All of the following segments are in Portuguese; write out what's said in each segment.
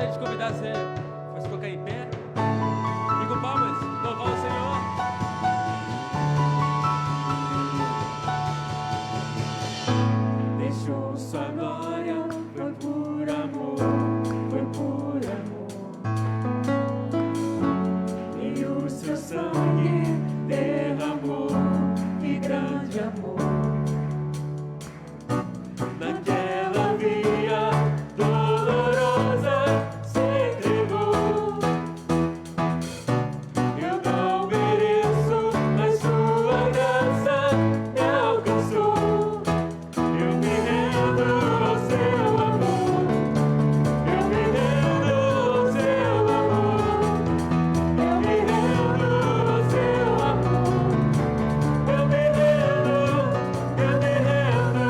gostaria de convidar você a se colocar em pé e com palmas louvar o Senhor. Deixou sua glória, foi por amor, foi por amor. E o seu sangue derramou, que grande amor. Naquela via dolorosa se entregou. Eu não mereço, mas sua graça me alcançou. Eu me rendo ao seu amor. Eu me rendo ao seu amor. Eu me rendo ao seu amor. Eu me rendo, eu me rendo.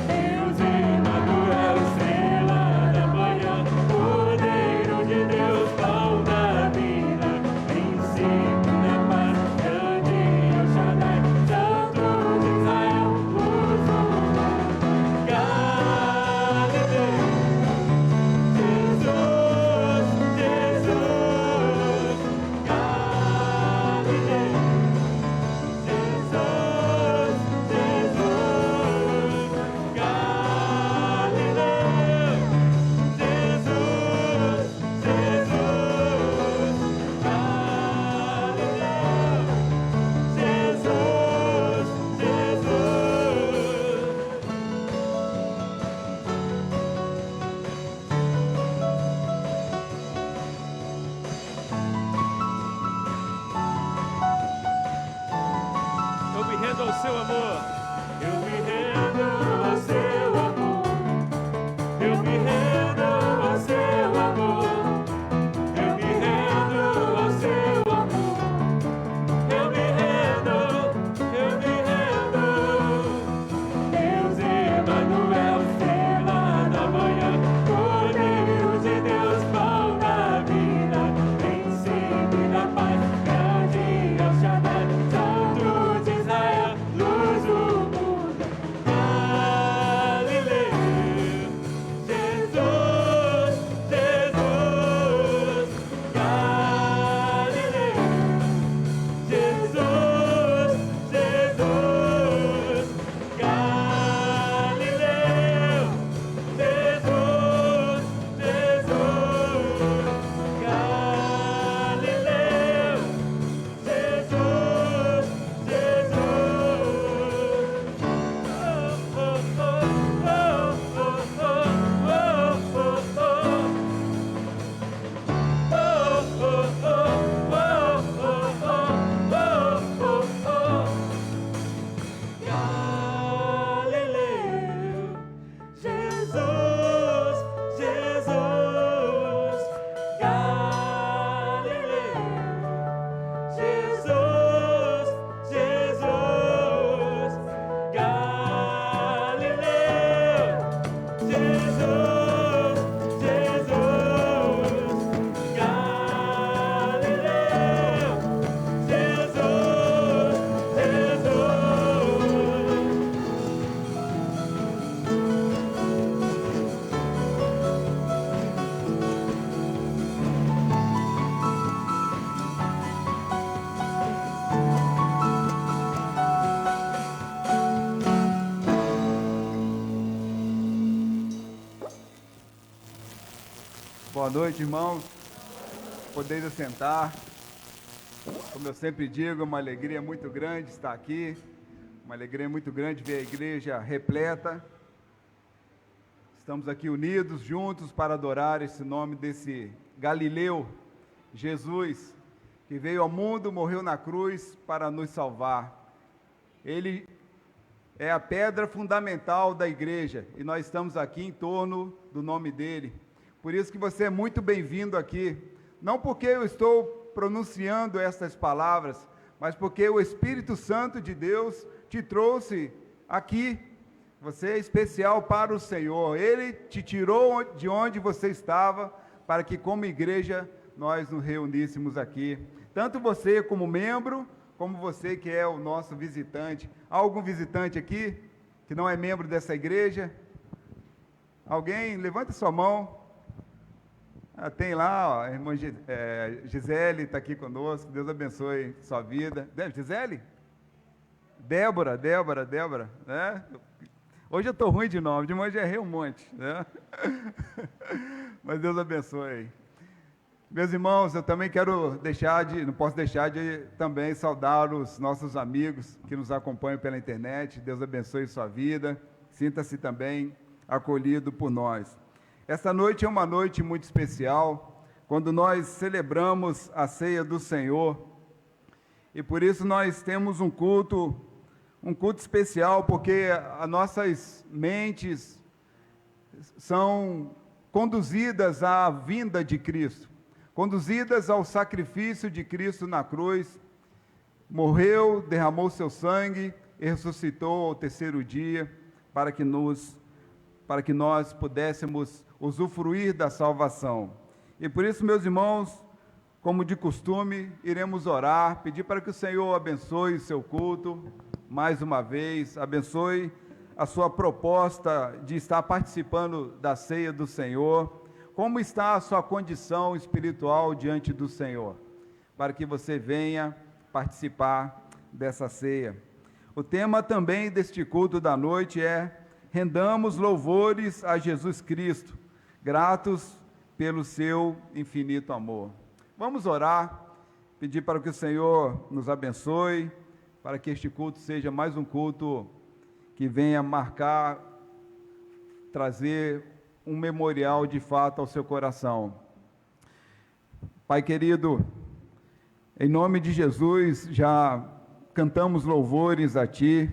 Deus Emanuel, estrela da manhã, Cordeiro de Deus, pão da vida, princípio da paz, grande El Shaddai, Santo de Israel, luz do mundo, Galileu, Jesus, Jesus, Galileu, Jesus, Jesus, Galileu, Jesus, Jesus, Eu me rendo ao seu amor. eu me rendo ao seu amor. Eu me rendo ao seu amor. Eu me rendo ao seu amor. Eu me rendo, eu me rendo. Deus Emanuel, estrela da manhã, Cordeiro de Deus, pão da vida, princípio da paz, grande El Shaddai, Santo de Israel, luz do mundo, Galileu, Jesus, Jesus, Galileu, Jesus, Jesus, Galileu, Jesus, Jesus, Galileu, Jesus, Galileu, Jesus, Jesus, Galileu, Jesus, Jesus, Galileu, Jesus, Jesus, Galileu, Jesus, Boa noite, irmãos. Podeis assentar. Como eu sempre digo, é uma alegria muito grande estar aqui. Uma alegria muito grande ver a igreja repleta. Estamos aqui unidos, juntos, para adorar esse nome desse Galileu, Jesus, que veio ao mundo, morreu na cruz para nos salvar. Ele é a pedra fundamental da igreja e nós estamos aqui em torno do nome dele. Por isso que você é muito bem-vindo aqui. Não porque eu estou pronunciando estas palavras, mas porque o Espírito Santo de Deus te trouxe aqui. Você é especial para o Senhor. Ele te tirou de onde você estava para que como igreja nós nos reuníssemos aqui. Tanto você como membro, como você que é o nosso visitante. Há algum visitante aqui que não é membro dessa igreja? Alguém? Levante sua mão. Tem lá, ó, a irmã Gisele está aqui conosco, Deus abençoe sua vida. Gisele? Débora, né? Hoje eu estou ruim de nome, de manhã já errei um monte, né? Mas Deus abençoe. Meus irmãos, eu também não posso deixar de também saudar os nossos amigos que nos acompanham pela internet. Deus abençoe sua vida, sinta-se também acolhido por nós. Esta noite é uma noite muito especial, quando nós celebramos a ceia do Senhor, e por isso nós temos um culto especial, porque as nossas mentes são conduzidas à vinda de Cristo, conduzidas ao sacrifício de Cristo na cruz. Morreu, derramou seu sangue e ressuscitou ao terceiro dia, para que nós pudéssemos usufruir da salvação. E por isso, meus irmãos, como de costume, iremos orar, pedir para que o Senhor abençoe o seu culto, mais uma vez, abençoe a sua proposta de estar participando da ceia do Senhor. Como está a sua condição espiritual diante do Senhor, para que você venha participar dessa ceia. O tema também deste culto da noite é: rendamos louvores a Jesus Cristo, gratos pelo seu infinito amor. Vamos orar, pedir para que o Senhor nos abençoe, para que este culto seja mais um culto que venha marcar, trazer um memorial de fato ao seu coração. Pai querido, em nome de Jesus, já cantamos louvores a Ti,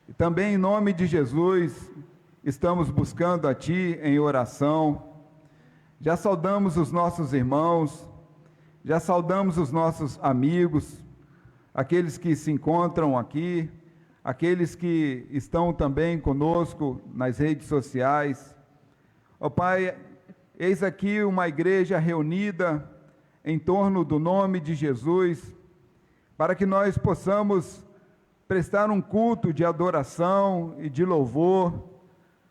e também em nome de Jesus, estamos buscando a Ti em oração. Já saudamos os nossos irmãos, já saudamos os nossos amigos, aqueles que se encontram aqui, aqueles que estão também conosco nas redes sociais. Ó Pai, eis aqui uma igreja reunida em torno do nome de Jesus, para que nós possamos prestar um culto de adoração e de louvor.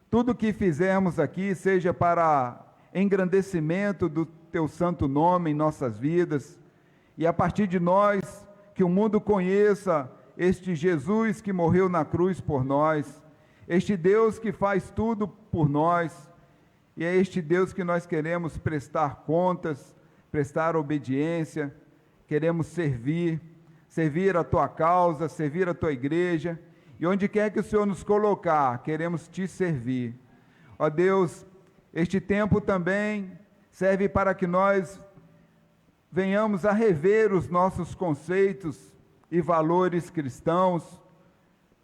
Tudo que fizermos aqui seja para engrandecimento do Teu santo nome em nossas vidas, e a partir de nós, que o mundo conheça este Jesus que morreu na cruz por nós, este Deus que faz tudo por nós, e é este Deus que nós queremos prestar contas, prestar obediência, queremos servir a Tua causa, servir a Tua igreja, e onde quer que o Senhor nos colocar, queremos Te servir. Ó Deus, este tempo também serve para que nós venhamos a rever os nossos conceitos e valores cristãos,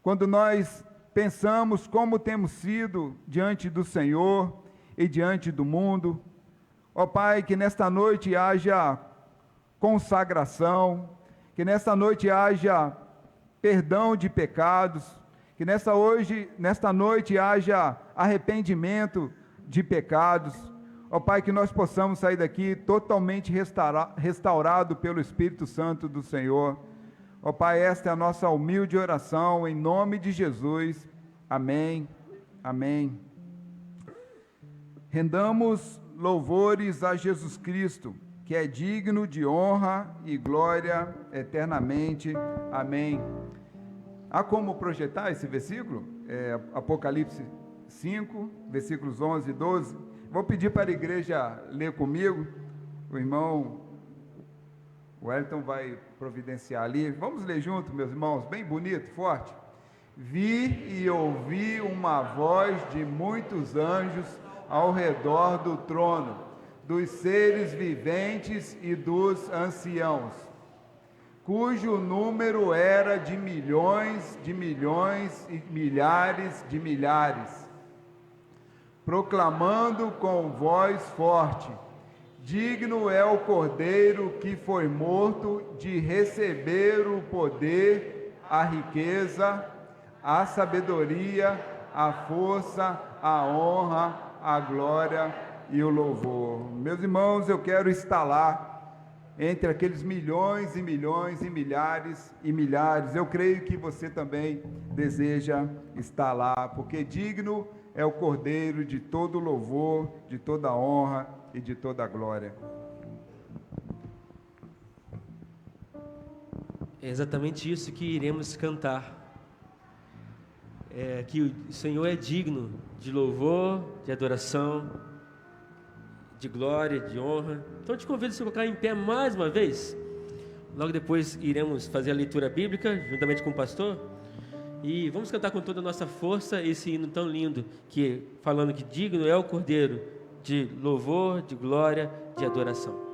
quando nós pensamos como temos sido diante do Senhor e diante do mundo. Ó Pai, que nesta noite haja consagração, que nesta noite haja perdão de pecados, que nesta noite haja arrependimento de pecados. Ó Pai, que nós possamos sair daqui totalmente restaurado pelo Espírito Santo do Senhor. Ó Pai, esta é a nossa humilde oração, em nome de Jesus. Amém, amém. Rendamos louvores a Jesus Cristo, que é digno de honra e glória eternamente. Amém. Há como projetar esse versículo? Apocalipse 5, versículos 11 e 12. Vou pedir para a igreja ler comigo. O irmão Wellington vai providenciar ali. Vamos ler junto, meus irmãos, bem bonito, forte. Vi e ouvi uma voz de muitos anjos ao redor do trono, dos seres viventes e dos anciãos, cujo número era de milhões e milhares de milhares, proclamando com voz forte: digno é o Cordeiro que foi morto de receber o poder, a riqueza, a sabedoria, a força, a honra, a glória e o louvor. Meus irmãos, eu quero estar lá, entre aqueles milhões e milhões e milhares e milhares. Eu creio que você também deseja estar lá, porque digno é o Cordeiro de todo louvor, de toda honra e de toda glória. É exatamente isso que iremos cantar. Que o Senhor é digno de louvor, de adoração, de glória, de honra. Então eu te convido a se colocar em pé mais uma vez. Logo depois iremos fazer a leitura bíblica juntamente com o pastor. E vamos cantar com toda a nossa força esse hino tão lindo, que falando que digno é o Cordeiro de louvor, de glória, de adoração.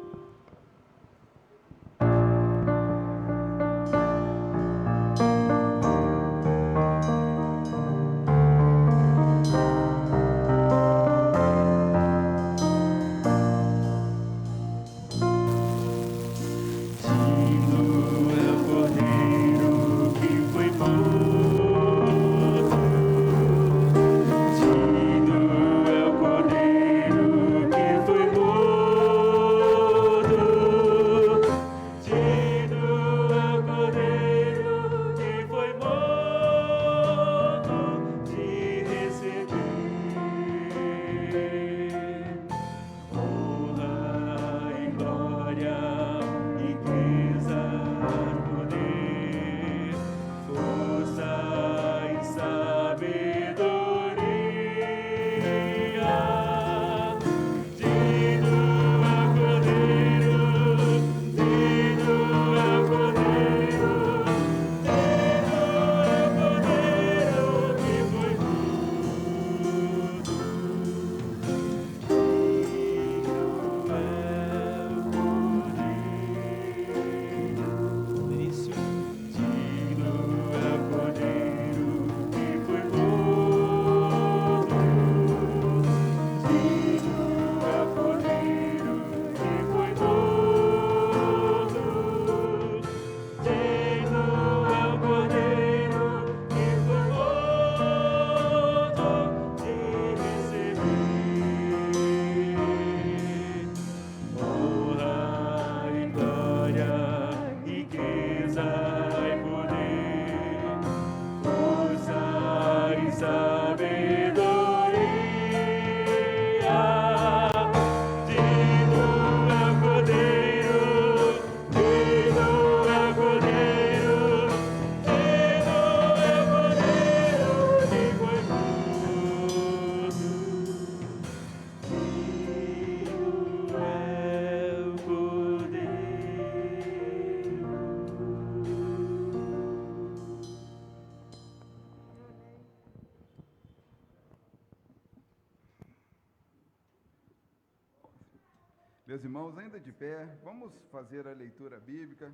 Meus irmãos, ainda de pé, vamos fazer a leitura bíblica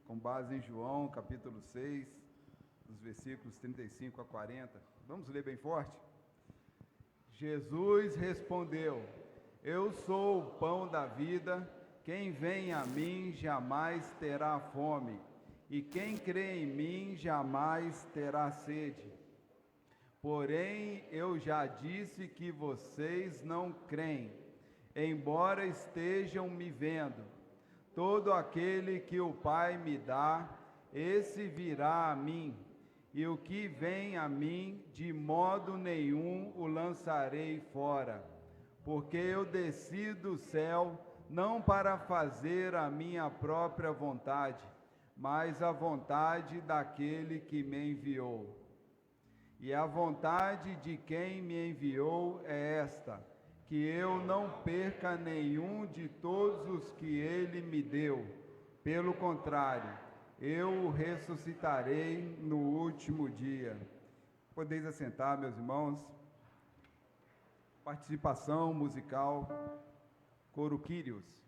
com base em João, capítulo 6, dos versículos 35 a 40. Vamos ler bem forte? Jesus respondeu: Eu sou o pão da vida, quem vem a mim jamais terá fome, e quem crê em mim jamais terá sede. Porém, eu já disse que vocês não creem, embora estejam me vendo. Todo aquele que o Pai me dá, esse virá a mim, e o que vem a mim, de modo nenhum o lançarei fora. Porque eu desci do céu, não para fazer a minha própria vontade, mas a vontade daquele que me enviou. E a vontade de quem me enviou é esta: que eu não perca nenhum de todos os que ele me deu. Pelo contrário, eu o ressuscitarei no último dia. Podeis assentar, meus irmãos. Participação musical, coro Kyrios.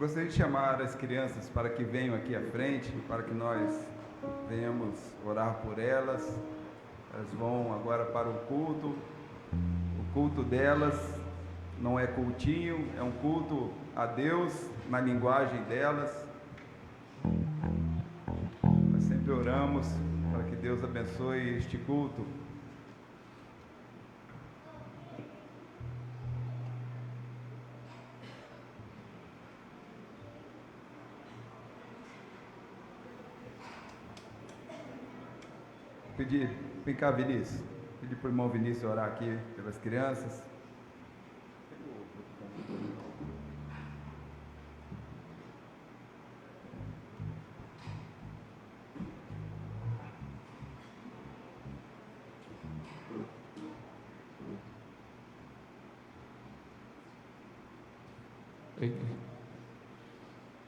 Gostaria de chamar as crianças para que venham aqui à frente, para que nós venhamos orar por elas. Elas vão agora para o culto. O culto delas não é cultinho, é um culto a Deus na linguagem delas. Nós sempre oramos para que Deus abençoe este culto. Vem cá, Vinícius. Pedir para o irmão Vinícius orar aqui pelas crianças.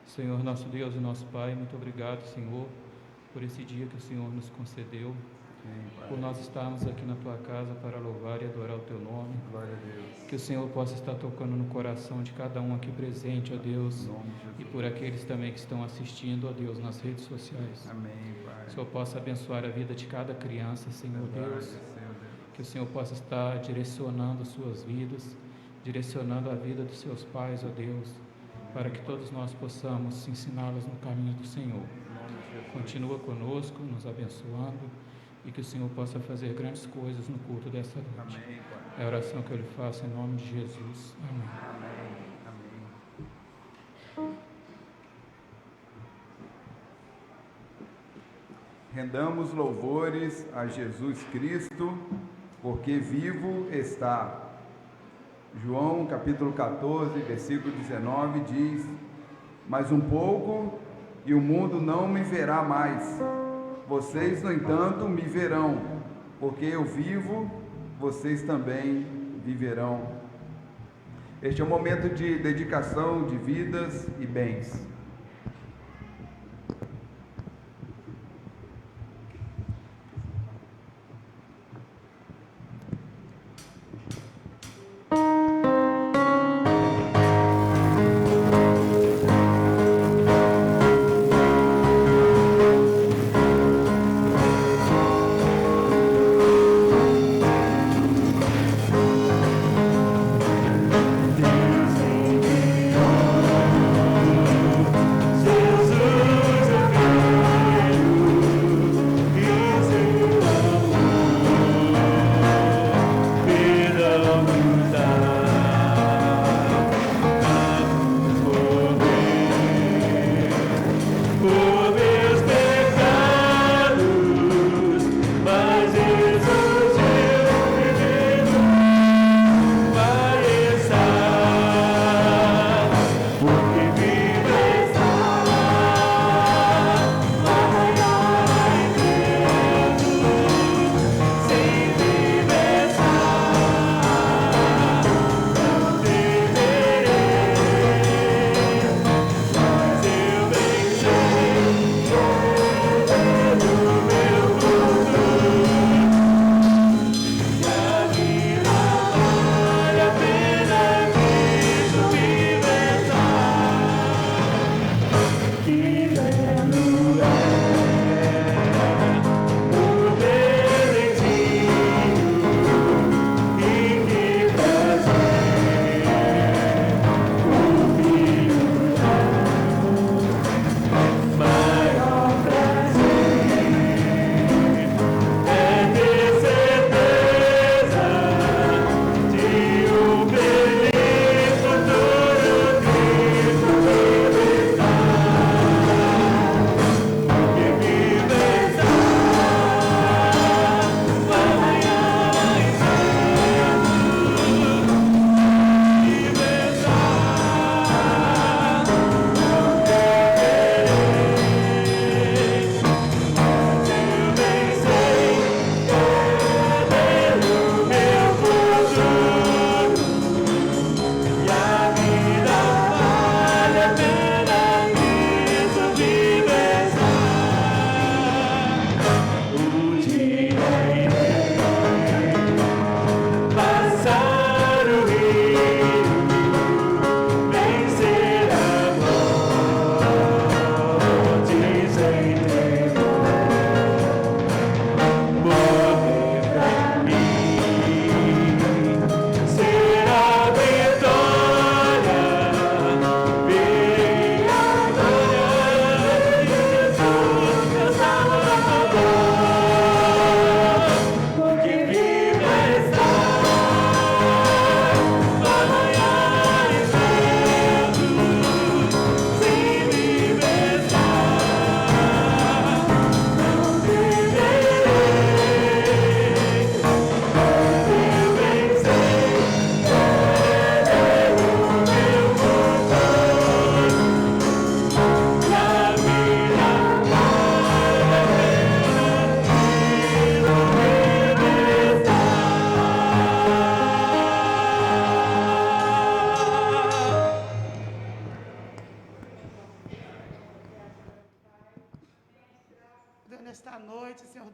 Senhor, nosso Deus e nosso Pai, muito obrigado, Senhor, por esse dia que o Senhor nos concedeu, por nós estarmos aqui na Tua casa para louvar e adorar o Teu nome. Glória a Deus. Que o Senhor possa estar tocando no coração de cada um aqui presente, ó Deus, Em nome de Jesus. e por aqueles também que estão assistindo, ó Deus, nas redes sociais. Amém, Pai. Que o Senhor possa abençoar a vida de cada criança, Senhor Verdade, Deus. Senhor Deus. Que o Senhor possa estar direcionando suas vidas, direcionando a vida dos seus pais, ó Deus, para que todos nós possamos ensiná-los no caminho do Senhor. Em nome de Jesus. Continua conosco, nos abençoando, e que o Senhor possa fazer grandes coisas no culto dessa noite. Amém, Pai. É a oração que eu lhe faço em nome de Jesus. Amém. Amém. Amém. Rendamos louvores a Jesus Cristo, porque vivo está. João capítulo 14, versículo 19 diz: mas um pouco e o mundo não me verá mais. Vocês, no entanto, me verão, porque eu vivo, vocês também viverão. Este é um momento de dedicação de vidas e bens. Deus enviou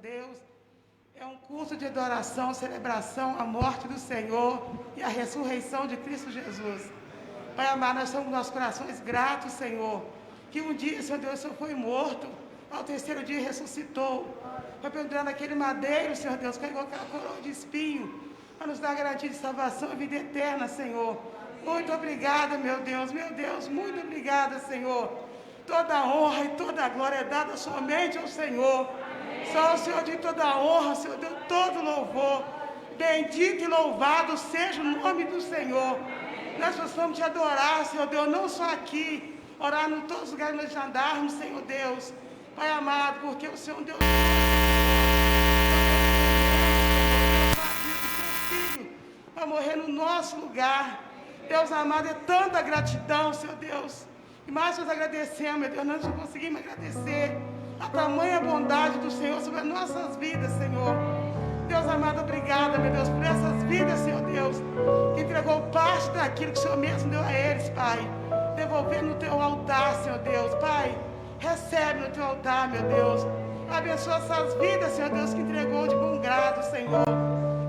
Deus, é um culto de adoração, celebração à morte do Senhor e à ressurreição de Cristo Jesus. Pai amado, nós estamos com nossos corações gratos, Senhor, que um dia, Senhor Deus, o Senhor foi morto, ao terceiro dia ressuscitou, foi pendurado naquele madeiro, Senhor Deus, carregou aquela coroa de espinho, para nos dar garantia de salvação e vida eterna, Senhor. Muito obrigada, meu Deus, muito obrigada, Senhor. Toda a honra e toda a glória é dada somente ao Senhor. Só o Senhor de toda a honra, Senhor Deus, todo louvor. Bendito e louvado seja o nome do Senhor. Nós possamos te adorar, Senhor Deus, não só aqui, orar em todos os lugares que nós andarmos, Senhor Deus. Pai amado, porque o Senhor Deus para morrer no nosso lugar. Deus amado, é tanta gratidão, Senhor Deus. E mais nós agradecemos, meu Deus, nós não conseguimos agradecer a tamanha bondade do Senhor sobre as nossas vidas, Senhor. Deus amado, obrigada, meu Deus, por essas vidas, Senhor Deus, que entregou parte daquilo que o Senhor mesmo deu a eles, Pai. Devolver no teu altar, Senhor Deus, Pai. Recebe no teu altar, meu Deus. Abençoa essas vidas, Senhor Deus, que entregou de bom grado, Senhor.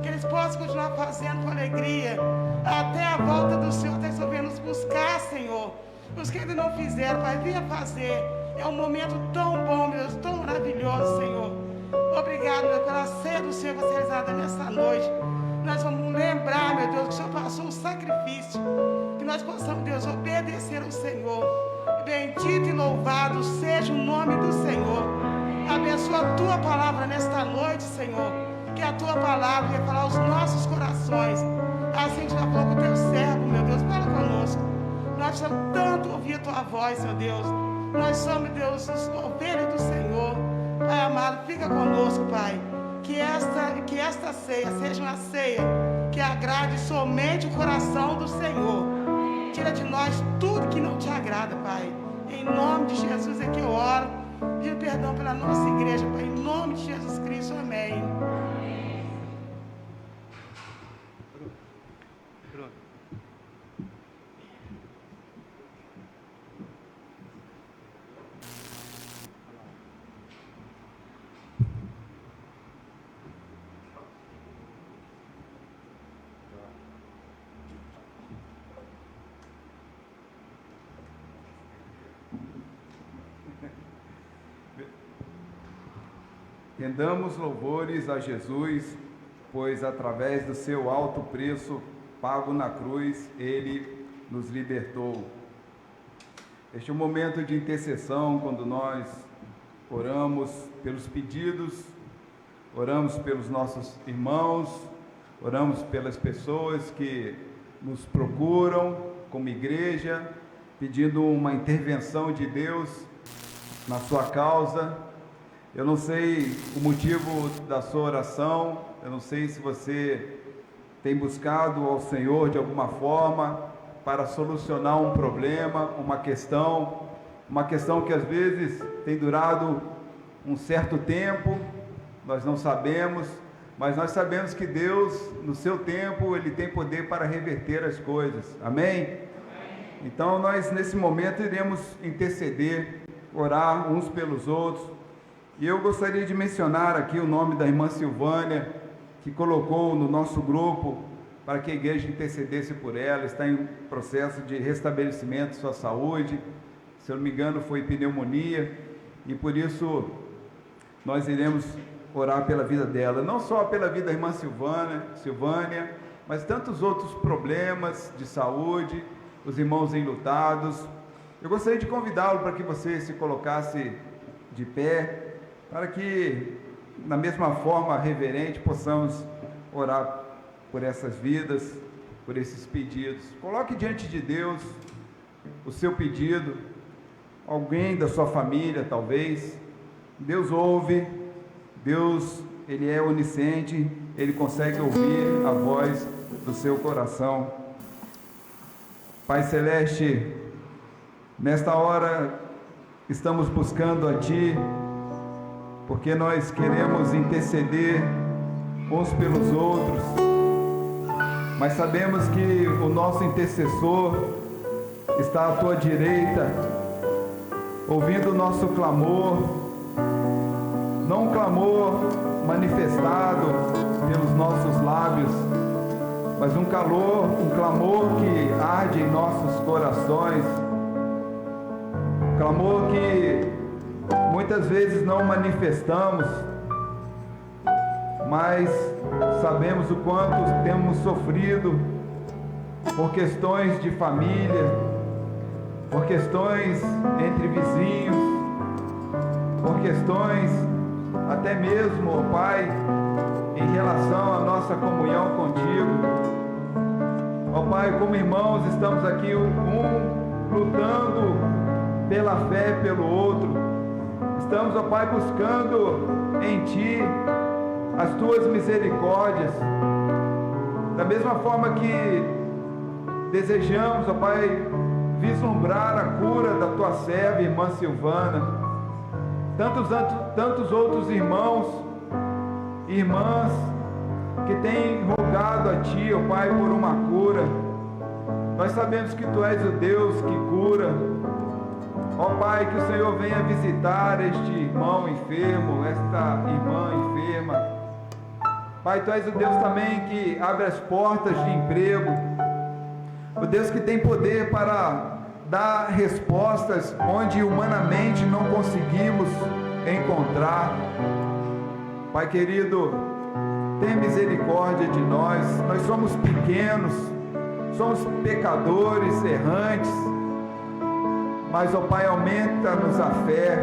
Que eles possam continuar fazendo com alegria até a volta do Senhor, até que o Senhor venha nos buscar, Senhor. Os que ainda não fizeram, Pai, venha fazer. É um momento tão bom, meu Deus, tão maravilhoso, Senhor. Obrigado, meu Deus, pela ceia do Senhor que vai ser realizada nesta noite. Nós vamos lembrar, meu Deus, que o Senhor passou um sacrifício. Que nós possamos, Deus, obedecer ao Senhor. Bendito e louvado seja o nome do Senhor. Abençoa a Tua palavra nesta noite, Senhor. Que a Tua palavra venha falar aos nossos corações. Assim já falou com o Teu servo, meu Deus, fala conosco. Nós precisamos tanto ouvir a Tua voz, meu Deus. Nós somos, Deus, os ovelhas do Senhor. Pai amado, fica conosco, Pai. Que esta ceia seja uma ceia que agrade somente o coração do Senhor. Tira de nós tudo que não te agrada, Pai. Em nome de Jesus é que eu oro. Pido perdão pela nossa igreja, Pai. Em nome de Jesus Cristo, amém. Rendamos louvores a Jesus, pois através do seu alto preço pago na cruz, Ele nos libertou. Este é um momento de intercessão, quando nós oramos pelos pedidos, oramos pelos nossos irmãos, oramos pelas pessoas que nos procuram como igreja, pedindo uma intervenção de Deus na sua causa. Eu não sei o motivo da sua oração, eu não sei se você tem buscado ao Senhor de alguma forma para solucionar um problema, uma questão que às vezes tem durado um certo tempo, nós não sabemos, mas nós sabemos que Deus, no seu tempo, Ele tem poder para reverter as coisas, amém? Então nós nesse momento iremos interceder, orar uns pelos outros. E eu gostaria de mencionar aqui o nome da irmã Silvânia, que colocou no nosso grupo para que a igreja intercedesse por ela. Está em processo de restabelecimento de sua saúde, se eu não me engano foi pneumonia, e por isso nós iremos orar pela vida dela, não só pela vida da irmã Silvânia, mas tantos outros problemas de saúde, os irmãos enlutados. Eu gostaria de convidá-lo para que você se colocasse de pé, para que, na mesma forma reverente, possamos orar por essas vidas, por esses pedidos. Coloque diante de Deus o seu pedido, alguém da sua família, talvez. Deus ouve, Deus, Ele é onisciente, Ele consegue ouvir a voz do seu coração. Pai Celeste, nesta hora estamos buscando a Ti, porque nós queremos interceder uns pelos outros, mas sabemos que o nosso intercessor está à Tua direita, ouvindo o nosso clamor, não um clamor nossos lábios, mas um clamor que arde em nossos corações, clamor que muitas vezes não manifestamos, mas sabemos o quanto temos sofrido por questões de família, por questões entre vizinhos, por questões até mesmo, ó Pai, em relação à nossa comunhão contigo. Ó Pai, como irmãos, estamos aqui um lutando pela fé pelo outro. Estamos, ó Pai, buscando em Ti as Tuas misericórdias. Da mesma forma que desejamos, ó Pai, vislumbrar a cura da Tua serva, irmã Silvana, tantos outros irmãos e irmãs que têm rogado a Ti, ó Pai, por uma cura. Nós sabemos que Tu és o Deus que cura. Ó Pai, que o Senhor venha visitar este irmão enfermo, esta irmã enferma. Pai, Tu és o Deus também que abre as portas de emprego, o Deus que tem poder para dar respostas onde humanamente não conseguimos encontrar. Pai querido, tenha misericórdia de nós. Nós somos pequenos, somos pecadores, errantes, mas, ó Pai, aumenta-nos a fé,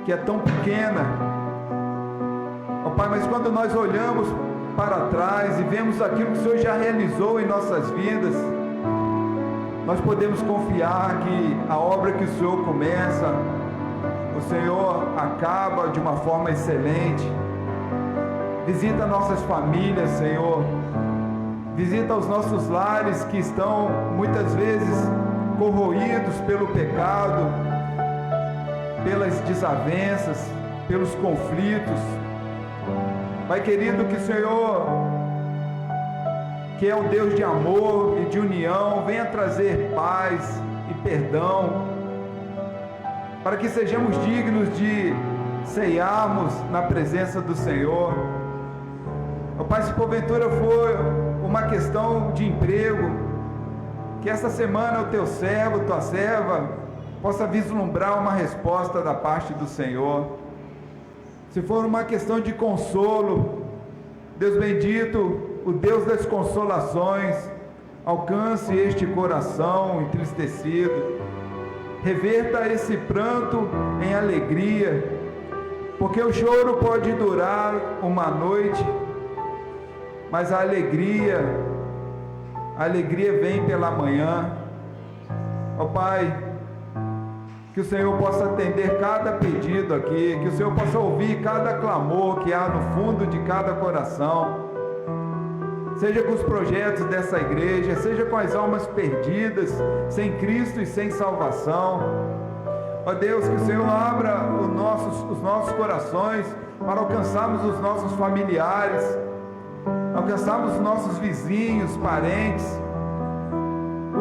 que é tão pequena. Ó Pai, mas quando nós olhamos para trás e vemos aquilo que o Senhor já realizou em nossas vidas, nós podemos confiar que a obra que o Senhor começa, o Senhor acaba de uma forma excelente. Visita nossas famílias, Senhor. Visita os nossos lares que estão muitas vezes corroídos pelo pecado, pelas desavenças, pelos conflitos. Pai querido, que o Senhor, que é o Deus de amor e de união, venha trazer paz e perdão, para que sejamos dignos de ceiarmos na presença do Senhor. Ó Pai, se porventura for uma questão de emprego, que essa semana o Teu servo, Tua serva, possa vislumbrar uma resposta da parte do Senhor. Se for uma questão de consolo, Deus bendito, o Deus das consolações, alcance este coração entristecido, reverta esse pranto em alegria, porque o choro pode durar uma noite, mas a alegria vem pela manhã. Ó Pai, que o Senhor possa atender cada pedido aqui, que o Senhor possa ouvir cada clamor que há no fundo de cada coração, seja com os projetos dessa igreja, seja com as almas perdidas, sem Cristo e sem salvação. Ó Deus, que o Senhor abra os nossos corações para alcançarmos os nossos familiares, alcançarmos os nossos vizinhos, parentes.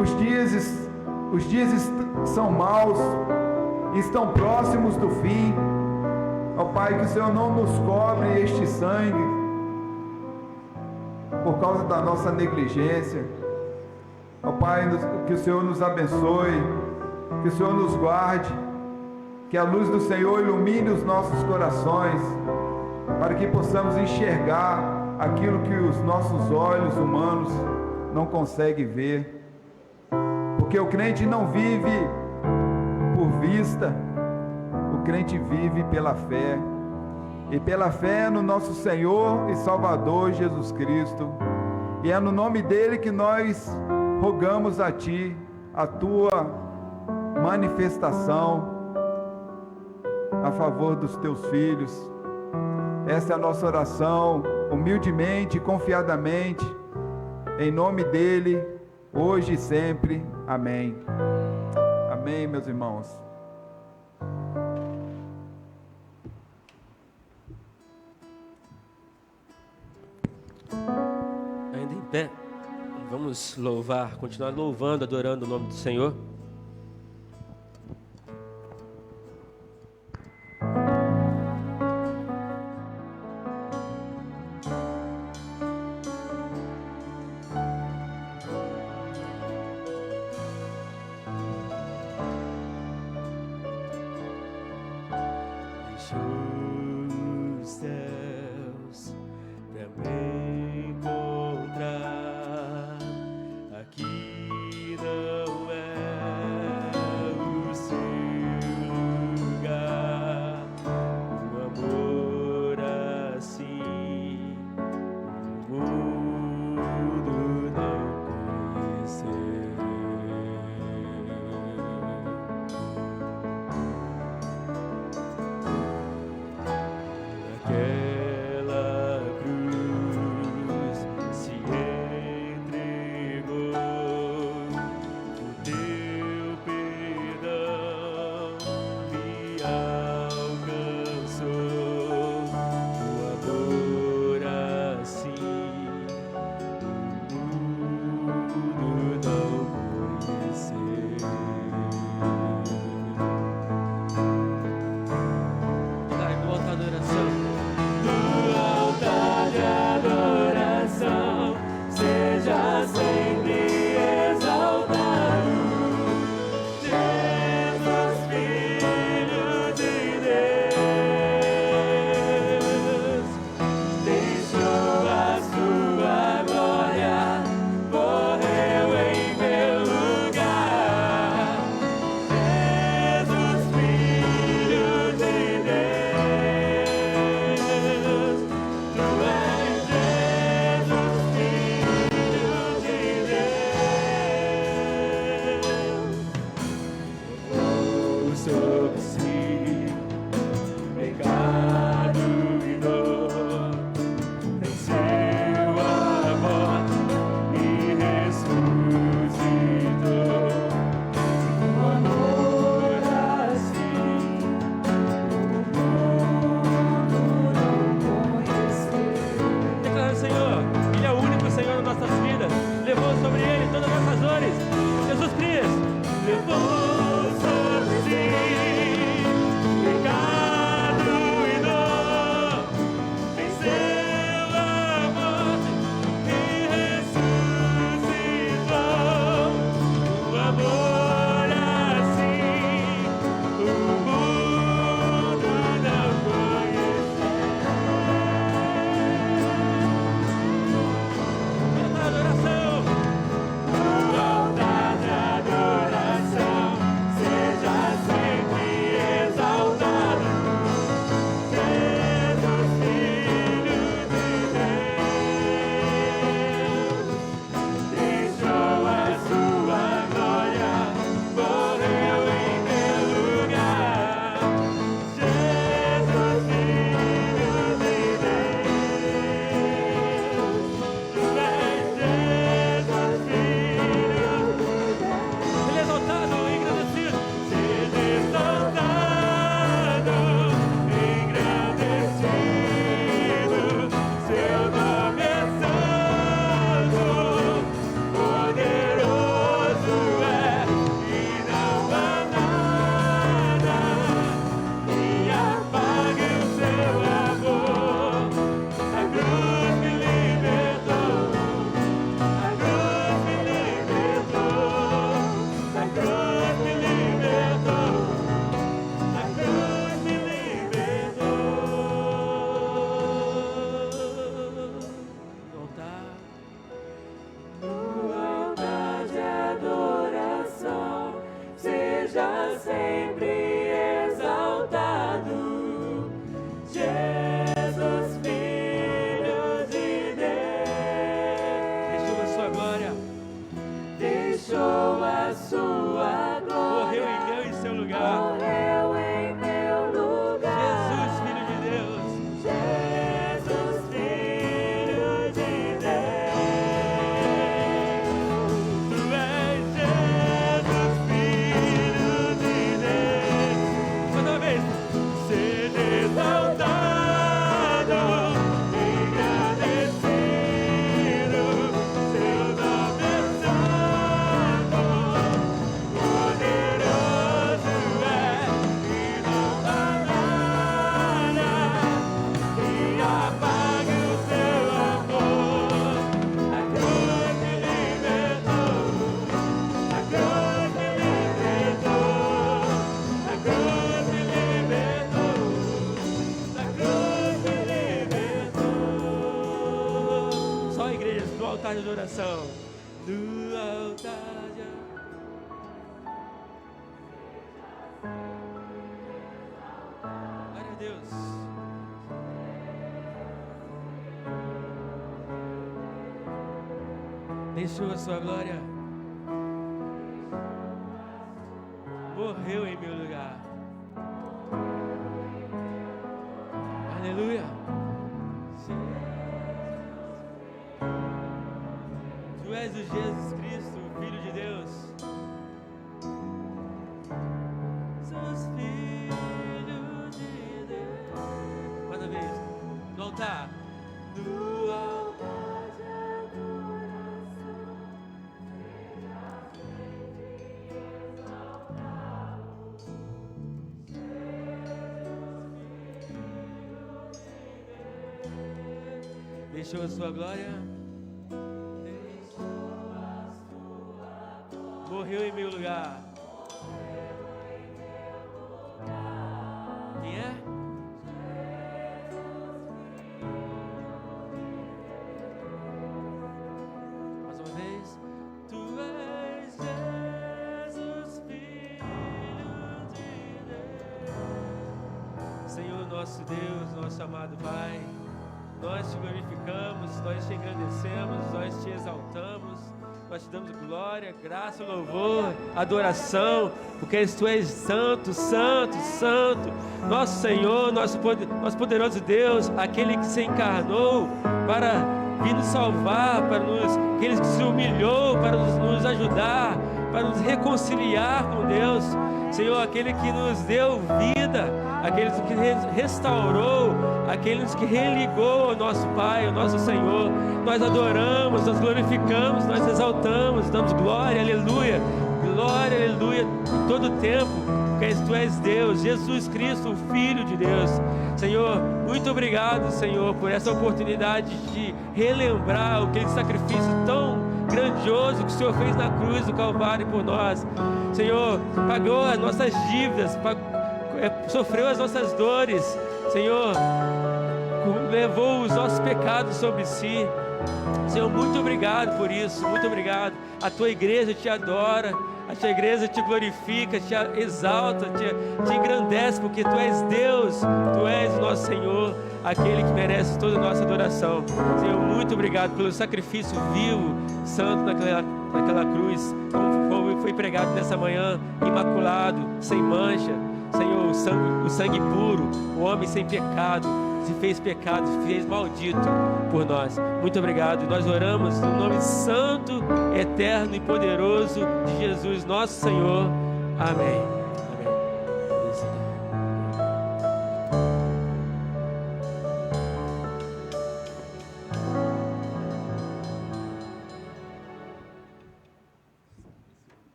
Os dias são maus, estão próximos do fim. Ó Pai, que o Senhor não nos cobre este sangue por causa da nossa negligência. Ó Pai, que o Senhor nos abençoe, que o Senhor nos guarde, que a luz do Senhor ilumine os nossos corações, para que possamos enxergar aquilo que os nossos olhos humanos não conseguem ver. Porque o crente não vive por vista, o crente vive pela fé, e pela fé no nosso Senhor e Salvador Jesus Cristo. E é no nome dele que nós rogamos a Ti a Tua manifestação a favor dos Teus filhos. Essa é a nossa oração, humildemente e confiadamente, em nome dele, hoje e sempre. Amém. Amém, meus irmãos. Ainda em pé, vamos louvar, continuar louvando, adorando o nome do Senhor. altar de adoração. No altar de glória a Deus. Deixou a sua glória. Morreu em meu lugar. Aleluia. Tu és o Jesus Cristo, o Filho de Deus. Somos filhos de Deus. Mais uma vez, no altar. No altar de adoração. Deixou a sua glória. Morreu em meu lugar. Quem é? Mais uma vez. Tu és Jesus, Filho de Deus. Senhor nosso Deus, nosso amado Pai, nós te glorificamos, nós te engrandecemos, nós te exaltamos, nós te damos glória, graça, louvor, adoração, porque tu és santo, santo, santo, nosso Senhor, nosso poderoso Deus, aquele que se encarnou para vir nos salvar, aquele que se humilhou para nos ajudar, para nos reconciliar com Deus. Senhor, aquele que nos deu vida, aquele que restaurou, aquele que religou ao nosso Pai, ao nosso Senhor. Nós adoramos, nós glorificamos, nós exaltamos, damos glória, aleluia, em todo tempo, porque tu és Deus, Jesus Cristo, o Filho de Deus. Senhor, muito obrigado, Senhor, por essa oportunidade de relembrar aquele sacrifício tão grandioso que o Senhor fez na cruz do Calvário por nós. Senhor, pagou as nossas dívidas, sofreu as nossas dores, Senhor, levou os nossos pecados sobre si. Senhor, muito obrigado por isso, muito obrigado. A tua igreja te adora, a tua igreja te glorifica, te exalta, te engrandece, porque tu és Deus, tu és o nosso Senhor, aquele que merece toda a nossa adoração. Senhor, muito obrigado pelo sacrifício vivo, santo naquela cruz, como foi pregado nessa manhã, imaculado, sem mancha. Senhor, o sangue puro, o homem sem pecado, se fez pecado, se fez maldito por nós. Muito obrigado. Nós oramos no nome santo, eterno e poderoso de Jesus, nosso Senhor. Amém. Amém.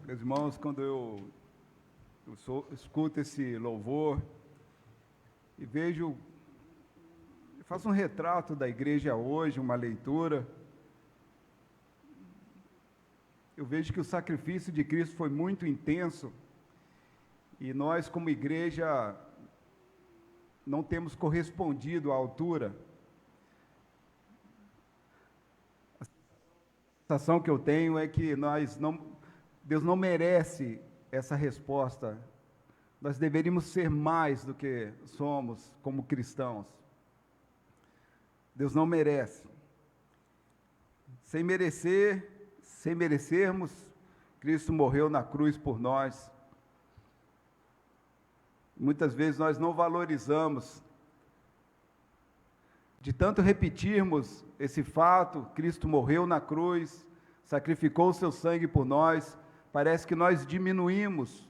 Meus irmãos, quando eu escuto esse louvor e faço um retrato da igreja hoje, uma leitura, eu vejo que o sacrifício de Cristo foi muito intenso e nós, como igreja, não temos correspondido à altura. A sensação que eu tenho é que Deus não merece essa resposta. Nós deveríamos ser mais do que somos como cristãos. Deus não merece. Sem merecermos, Cristo morreu na cruz por nós. Muitas vezes nós não valorizamos. De tanto repetirmos esse fato, Cristo morreu na cruz, sacrificou o seu sangue por nós, parece que nós diminuímos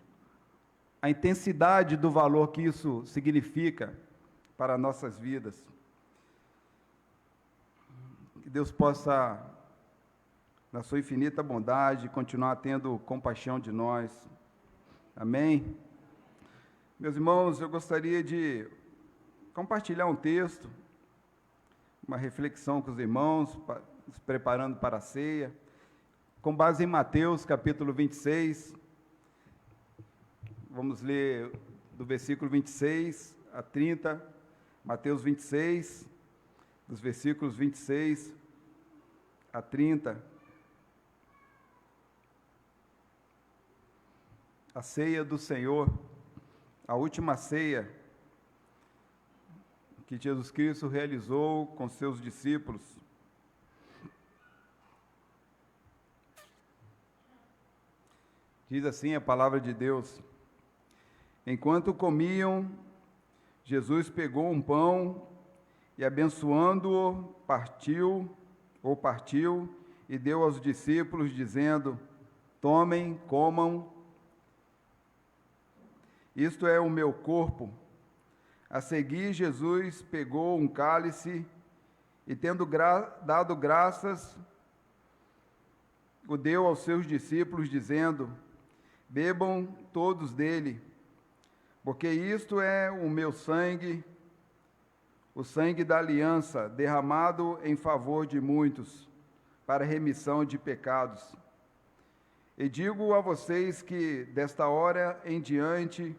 a intensidade do valor que isso significa para nossas vidas. Que Deus possa, na sua infinita bondade, continuar tendo compaixão de nós. Amém? Meus irmãos, eu gostaria de compartilhar um texto, uma reflexão com os irmãos, se preparando para a ceia, com base em Mateus, capítulo 26, Vamos ler do versículo 26 a 30, Mateus 26, dos versículos 26 a 30. A ceia do Senhor, a última ceia que Jesus Cristo realizou com seus discípulos. Diz assim a palavra de Deus: enquanto comiam, Jesus pegou um pão e, abençoando-o, partiu e deu aos discípulos, dizendo: tomem, comam, isto é o meu corpo. A seguir, Jesus pegou um cálice e, tendo dado graças, o deu aos seus discípulos, dizendo: bebam todos dele, porque isto é o meu sangue, o sangue da aliança, derramado em favor de muitos, para remissão de pecados. E digo a vocês que, desta hora em diante,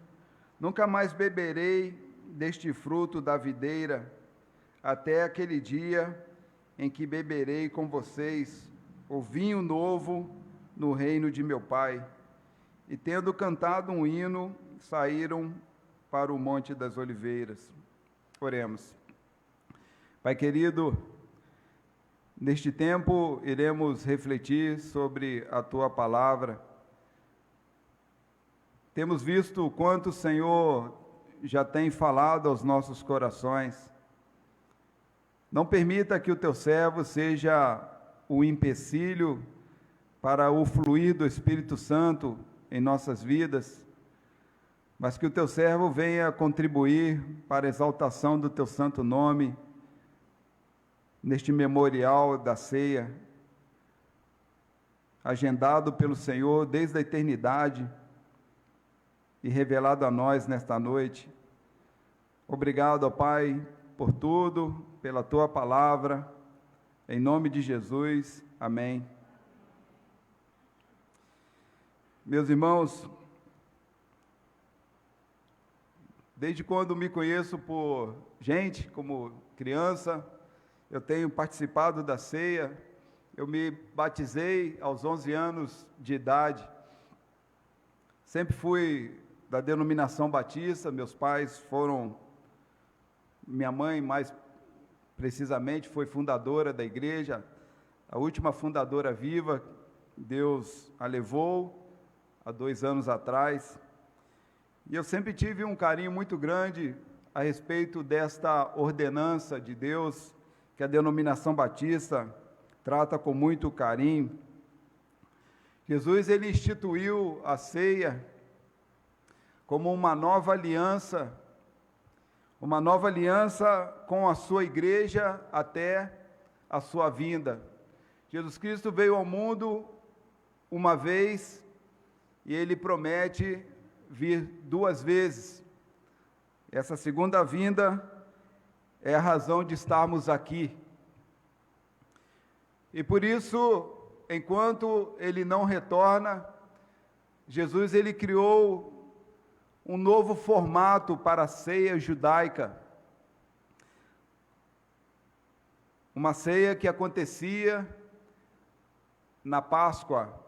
nunca mais beberei deste fruto da videira, até aquele dia em que beberei com vocês o vinho novo no reino de meu Pai. E, tendo cantado um hino, saíram para o Monte das Oliveiras. Oremos. Pai querido, neste tempo iremos refletir sobre a Tua palavra. Temos visto o quanto o Senhor já tem falado aos nossos corações. Não permita que o Teu servo seja o empecilho para o fluir do Espírito Santo em nossas vidas, mas que o Teu servo venha contribuir para a exaltação do Teu santo nome, neste memorial da ceia, agendado pelo Senhor desde a eternidade e revelado a nós nesta noite. Obrigado, ó Pai, por tudo, pela Tua palavra, em nome de Jesus, amém. Meus irmãos, desde quando me conheço por gente, como criança, eu tenho participado da ceia. Eu me batizei aos 11 anos de idade. Sempre fui da denominação batista, meus pais foram, minha mãe mais precisamente foi fundadora da igreja, a última fundadora viva, Deus a levou há 2 anos atrás, e eu sempre tive um carinho muito grande a respeito desta ordenança de Deus, que a denominação batista trata com muito carinho. Jesus, ele instituiu a ceia como uma nova aliança com a sua igreja até a sua vinda. Jesus Cristo veio ao mundo uma vez e ele promete vir 2 vezes. Essa segunda vinda é a razão de estarmos aqui. E por isso, enquanto ele não retorna, Jesus ele criou um novo formato para a ceia judaica. Uma ceia que acontecia na Páscoa.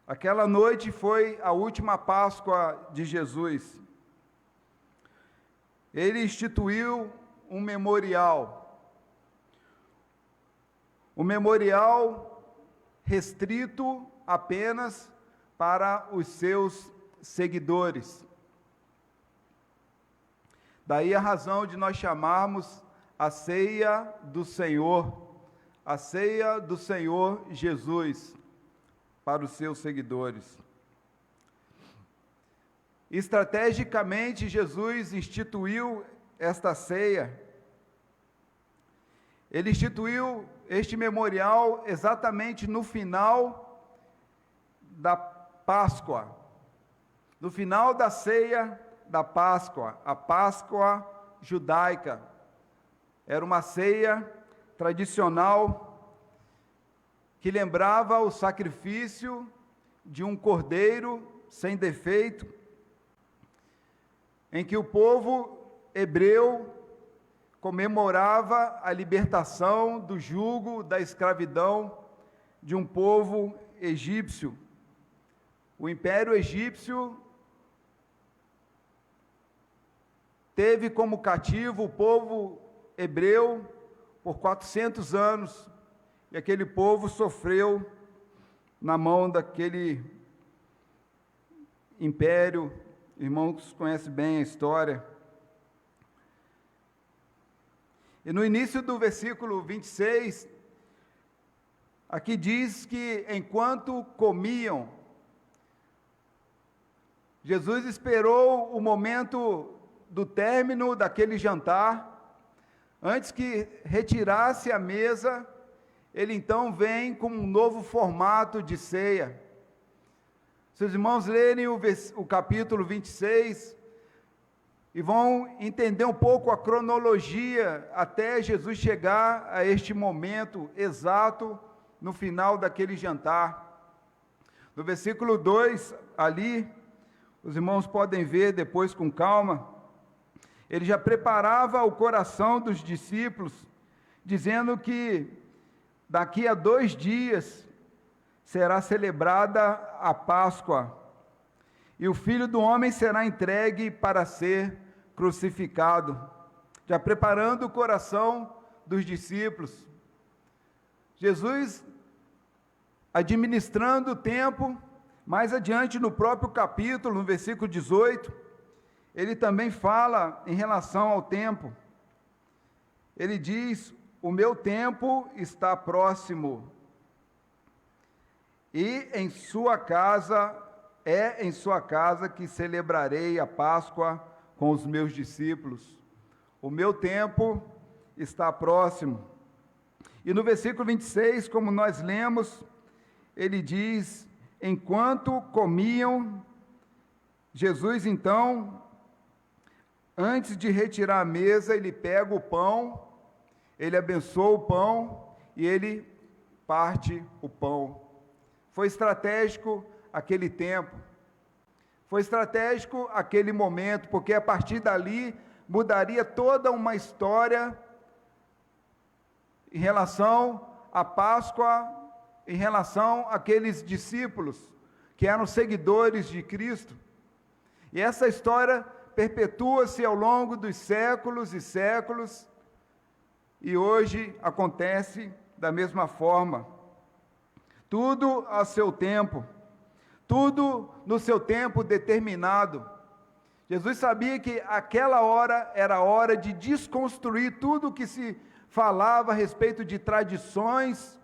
Aquela noite foi a última Páscoa de Jesus. Ele instituiu um memorial. Um memorial restrito apenas para os seus seguidores. Daí a razão de nós chamarmos a ceia do Senhor, a ceia do Senhor Jesus, para os seus seguidores. Estrategicamente, Jesus instituiu esta ceia. Ele instituiu este memorial exatamente no final da Páscoa, no final da ceia da Páscoa, a Páscoa judaica. Era uma ceia tradicional que lembrava o sacrifício de um cordeiro sem defeito, em que o povo hebreu comemorava a libertação do jugo da escravidão de um povo egípcio. O Império Egípcio teve como cativo o povo hebreu por 400 anos, e aquele povo sofreu na mão daquele império. Irmãos conhecem bem a história. E no início do versículo 26, aqui diz que enquanto comiam, Jesus esperou o momento do término daquele jantar, antes que retirasse a mesa, ele então vem com um novo formato de ceia. Se os irmãos lerem o capítulo 26, e vão entender um pouco a cronologia até Jesus chegar a este momento exato no final daquele jantar. No versículo 2, ali, os irmãos podem ver depois com calma, ele já preparava o coração dos discípulos, dizendo que daqui a 2 dias será celebrada a Páscoa, e o Filho do Homem será entregue para ser crucificado, já preparando o coração dos discípulos. Jesus, administrando o tempo, mais adiante no próprio capítulo, no versículo 18, ele também fala em relação ao tempo. Ele diz: o meu tempo está próximo, e em sua casa que celebrarei a Páscoa com os meus discípulos. O meu tempo está próximo. E no versículo 26, como nós lemos, ele diz: enquanto comiam, Jesus então, antes de retirar a mesa, ele pega o pão, ele abençoa o pão e ele parte o pão. Foi estratégico aquele tempo. Foi estratégico aquele momento, porque a partir dali mudaria toda uma história em relação à Páscoa, em relação àqueles discípulos que eram seguidores de Cristo. E essa história perpetua-se ao longo dos séculos e séculos, e hoje acontece da mesma forma. Tudo a seu tempo. Tudo no seu tempo determinado. Jesus sabia que aquela hora era a hora de desconstruir tudo o que se falava a respeito de tradições.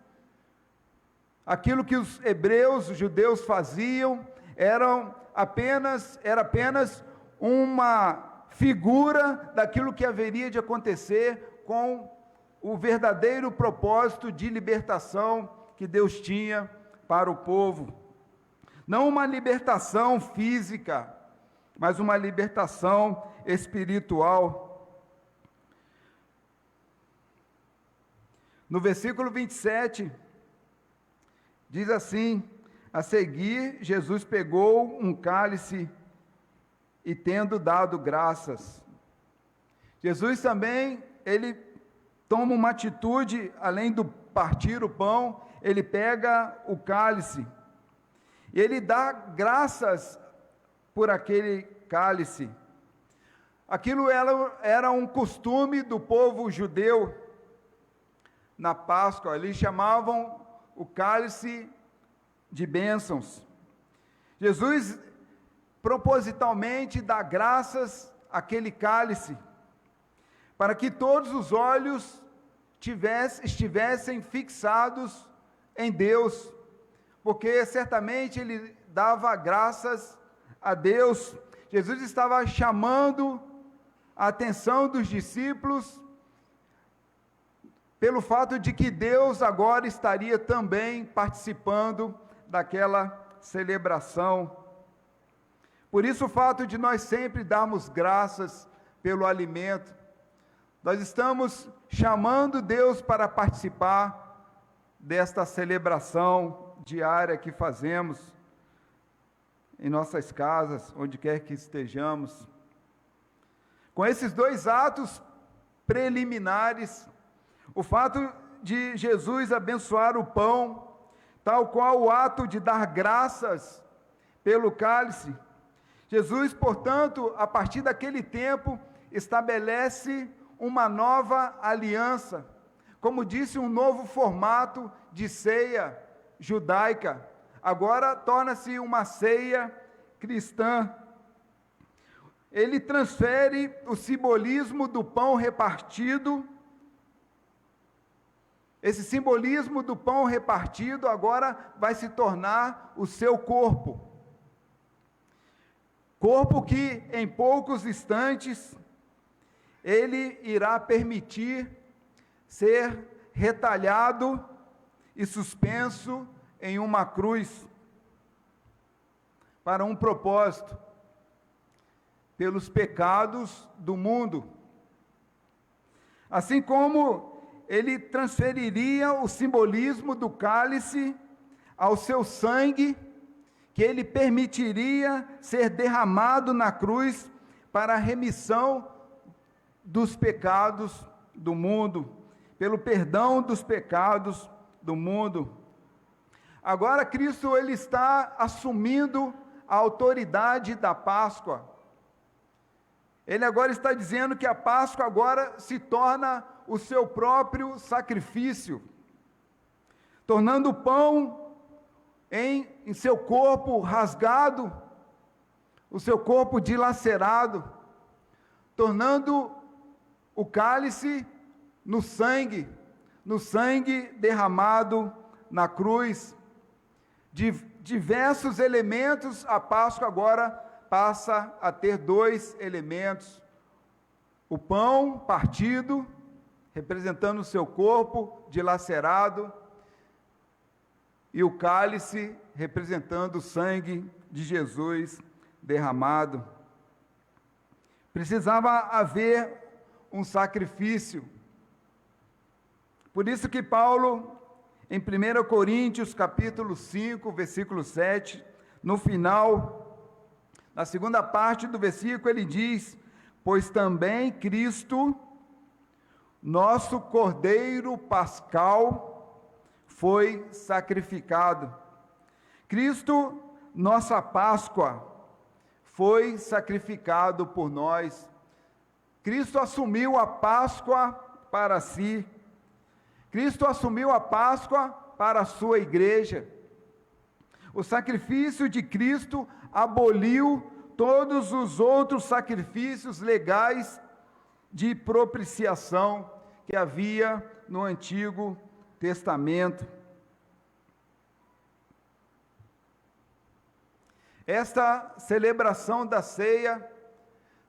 Aquilo que os hebreus, os judeus faziam, era apenas uma figura daquilo que haveria de acontecer com o verdadeiro propósito de libertação que Deus tinha para o povo. Não uma libertação física, mas uma libertação espiritual. No versículo 27, diz assim: a seguir, Jesus pegou um cálice e tendo dado graças. Jesus também, ele toma uma atitude, além do partir o pão, ele pega o cálice. E ele dá graças por aquele cálice. Aquilo era um costume do povo judeu. Na Páscoa, eles chamavam o cálice de bênçãos. Jesus propositalmente dá graças àquele cálice, para que todos os olhos estivessem fixados em Deus, porque certamente ele dava graças a Deus. Jesus estava chamando a atenção dos discípulos pelo fato de que Deus agora estaria também participando daquela celebração. Por isso o fato de nós sempre darmos graças pelo alimento, nós estamos chamando Deus para participar desta celebração diária que fazemos em nossas casas, onde quer que estejamos. Com esses dois atos preliminares, o fato de Jesus abençoar o pão, tal qual o ato de dar graças pelo cálice, Jesus, portanto, a partir daquele tempo, estabelece uma nova aliança, como disse, um novo formato de ceia judaica. Agora torna-se uma ceia cristã. Ele transfere o simbolismo do pão repartido. Esse simbolismo do pão repartido agora vai se tornar o seu corpo. Corpo que em poucos instantes ele irá permitir ser retalhado e suspenso em uma cruz para um propósito, pelos pecados do mundo. Assim como ele transferiria o simbolismo do cálice ao seu sangue, que ele permitiria ser derramado na cruz para a remissão dos pecados do mundo, pelo perdão dos pecados do mundo. Agora Cristo ele está assumindo a autoridade da Páscoa. Ele agora está dizendo que a Páscoa agora se torna o seu próprio sacrifício, tornando o pão em seu corpo rasgado, o seu corpo dilacerado, tornando o cálice no sangue derramado na cruz. De diversos elementos, a Páscoa agora passa a ter dois elementos: o pão partido, representando o seu corpo dilacerado, e o cálice representando o sangue de Jesus derramado. Precisava haver um sacrifício. Por isso que Paulo, em 1 Coríntios, capítulo 5, versículo 7, no final, na segunda parte do versículo, ele diz: pois também Cristo, nosso Cordeiro Pascal, foi sacrificado. Cristo, nossa Páscoa, foi sacrificado por nós. Cristo assumiu a Páscoa para si. Cristo assumiu a Páscoa para a sua igreja. O sacrifício de Cristo aboliu todos os outros sacrifícios legais de propiciação que havia no Antigo Testamento. Esta celebração da ceia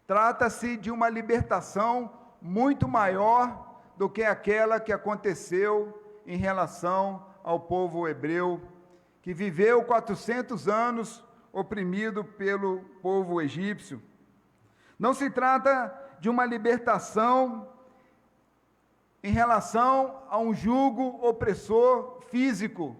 trata-se de uma libertação muito maior do que aquela que aconteceu em relação ao povo hebreu, que viveu 400 anos oprimido pelo povo egípcio. Não se trata de uma libertação em relação a um jugo opressor físico,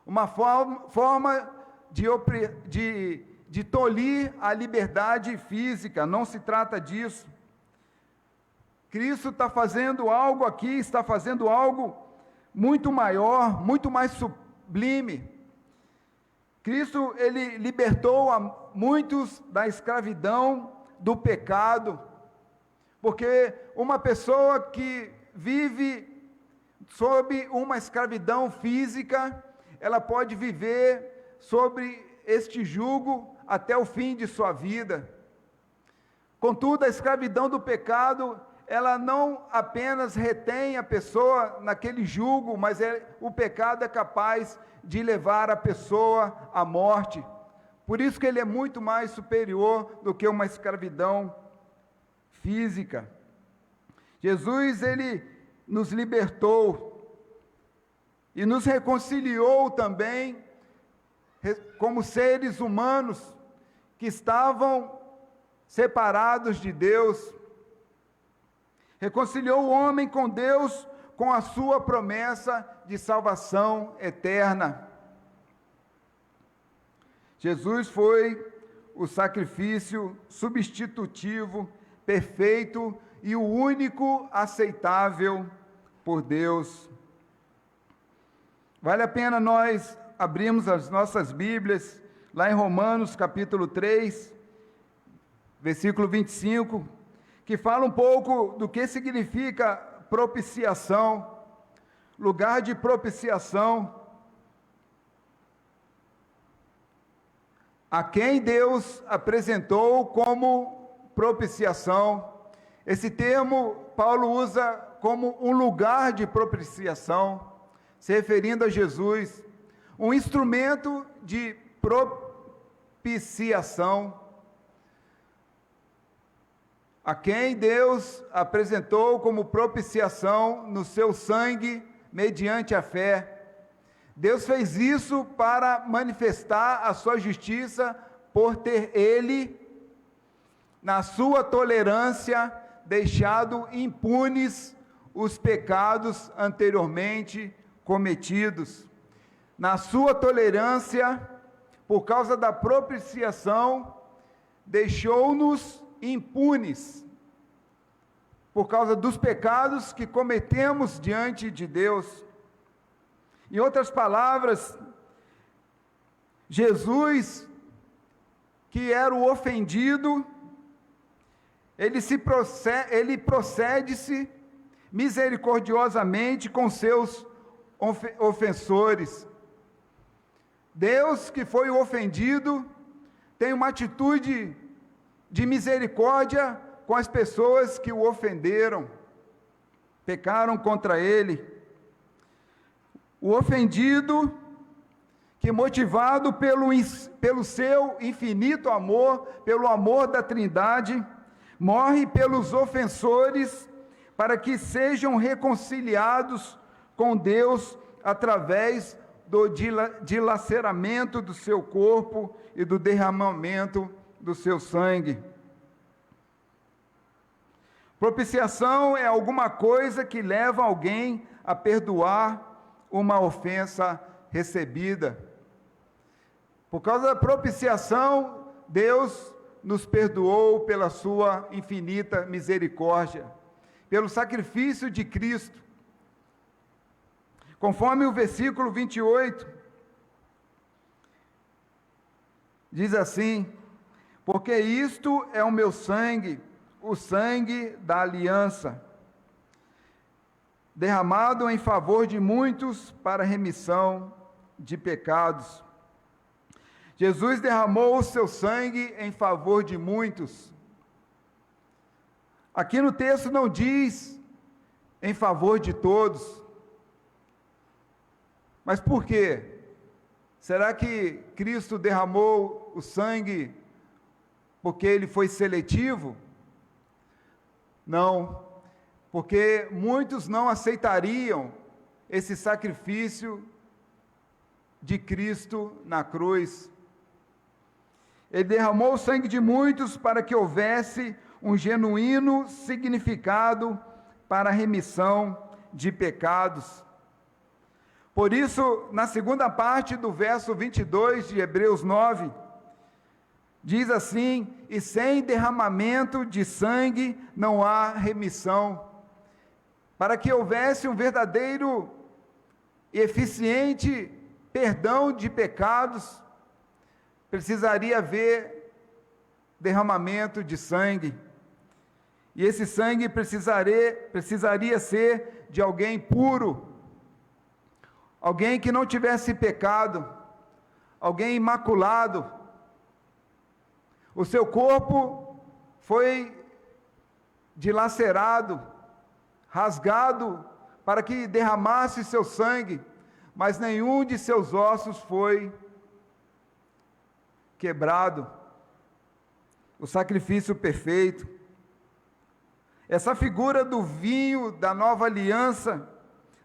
uma forma de tolir a liberdade física. Não se trata disso. Cristo está fazendo algo aqui, está fazendo algo muito maior, muito mais sublime. Cristo, ele libertou a muitos da escravidão, do pecado, porque uma pessoa que vive sob uma escravidão física, ela pode viver sobre este jugo até o fim de sua vida. Contudo, a escravidão do pecado, ela não apenas retém a pessoa naquele jugo, mas o pecado é capaz de levar a pessoa à morte. Por isso que ele é muito mais superior do que uma escravidão física. Jesus, ele nos libertou e nos reconciliou também como seres humanos que estavam separados de Deus. Reconciliou o homem com Deus com a sua promessa de salvação eterna. Jesus foi o sacrifício substitutivo perfeito e o único aceitável por Deus. Vale a pena nós abrirmos as nossas Bíblias, lá em Romanos capítulo 3, versículo 25, que fala um pouco do que significa propiciação, lugar de propiciação, a quem Deus apresentou como propiciação. Esse termo Paulo usa como um lugar de propiciação, se referindo a Jesus, um instrumento de propiciação, a quem Deus apresentou como propiciação no seu sangue, mediante a fé. Deus fez isso para manifestar a sua justiça, por ter Ele, na sua tolerância, deixado impunes os pecados anteriormente cometidos. Na sua tolerância, por causa da propiciação, deixou-nos impunes, por causa dos pecados que cometemos diante de Deus. Em outras palavras, Jesus, que era o ofendido, ele procede-se misericordiosamente com seus ofensores. Deus, que foi o ofendido, tem uma atitude de misericórdia com as pessoas que o ofenderam, pecaram contra ele. O ofendido, que motivado pelo seu infinito amor, pelo amor da Trindade, morre pelos ofensores, para que sejam reconciliados com Deus através do dilaceramento do seu corpo e do derramamento do seu sangue. Propiciação é alguma coisa que leva alguém a perdoar uma ofensa recebida. Por causa da propiciação, Deus nos perdoou pela sua infinita misericórdia, pelo sacrifício de Cristo. Conforme o versículo 28, diz assim: porque isto é o meu sangue, o sangue da aliança, derramado em favor de muitos para remissão de pecados. Jesus derramou o seu sangue em favor de muitos. Aqui no texto não diz em favor de todos. Mas por quê? Será que Cristo derramou o sangue porque ele foi seletivo? Não, porque muitos não aceitariam esse sacrifício de Cristo na cruz. Ele derramou o sangue de muitos para que houvesse um genuíno significado para a remissão de pecados. Por isso, na segunda parte do verso 22 de Hebreus 9, diz assim: e sem derramamento de sangue não há remissão. Para que houvesse um verdadeiro e eficiente perdão de pecados, precisaria haver derramamento de sangue. E esse sangue precisaria ser de alguém puro, alguém que não tivesse pecado, alguém imaculado. O seu corpo foi dilacerado, rasgado, para que derramasse seu sangue, mas nenhum de seus ossos foi quebrado. O sacrifício perfeito. Essa figura do vinho da nova aliança,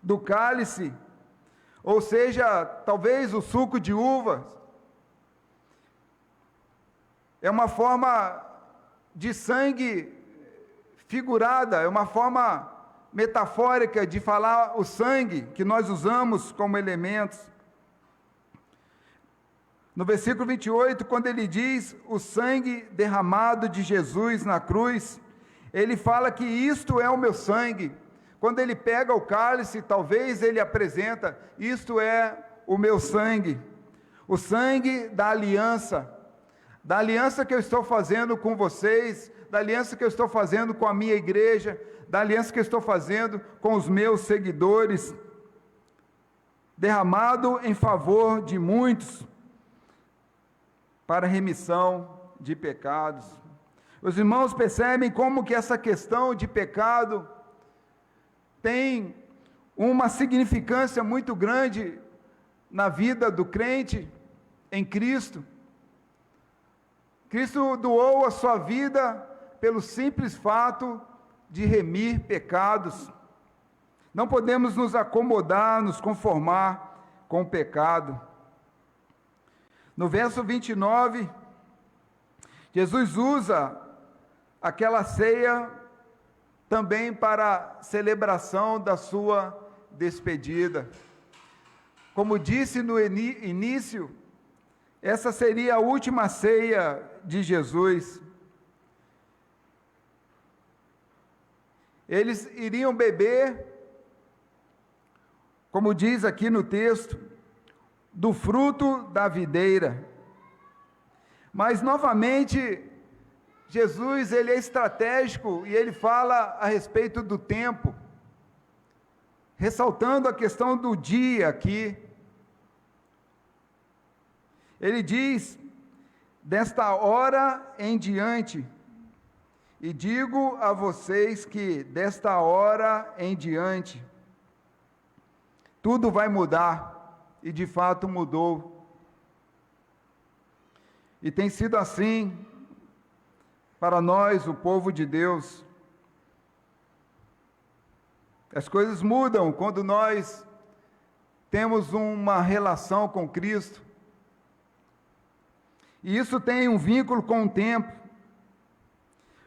do cálice, ou seja, talvez o suco de uvas, é uma forma de sangue figurada, é uma forma metafórica de falar o sangue que nós usamos como elementos. No versículo 28, quando ele diz o sangue derramado de Jesus na cruz, ele fala que isto é o meu sangue. Quando ele pega o cálice, talvez ele apresenta, isto é o meu sangue. O sangue da aliança que eu estou fazendo com vocês, da aliança que eu estou fazendo com a minha igreja, da aliança que eu estou fazendo com os meus seguidores, derramado em favor de muitos, para remissão de pecados. Os irmãos percebem como que essa questão de pecado tem uma significância muito grande na vida do crente em Cristo. Cristo doou a sua vida pelo simples fato de remir pecados. Não podemos nos acomodar, nos conformar com o pecado. No verso 29, Jesus usa aquela ceia também para a celebração da sua despedida. Como disse no início, essa seria a última ceia de Jesus. Eles iriam beber, como diz aqui no texto, do fruto da videira. Mas, novamente, Jesus, ele é estratégico e ele fala a respeito do tempo, ressaltando a questão do dia aqui. Ele diz, desta hora em diante, e digo a vocês que desta hora em diante, tudo vai mudar, e de fato mudou. E tem sido assim para nós, o povo de Deus. As coisas mudam quando nós temos uma relação com Cristo. E isso tem um vínculo com o tempo.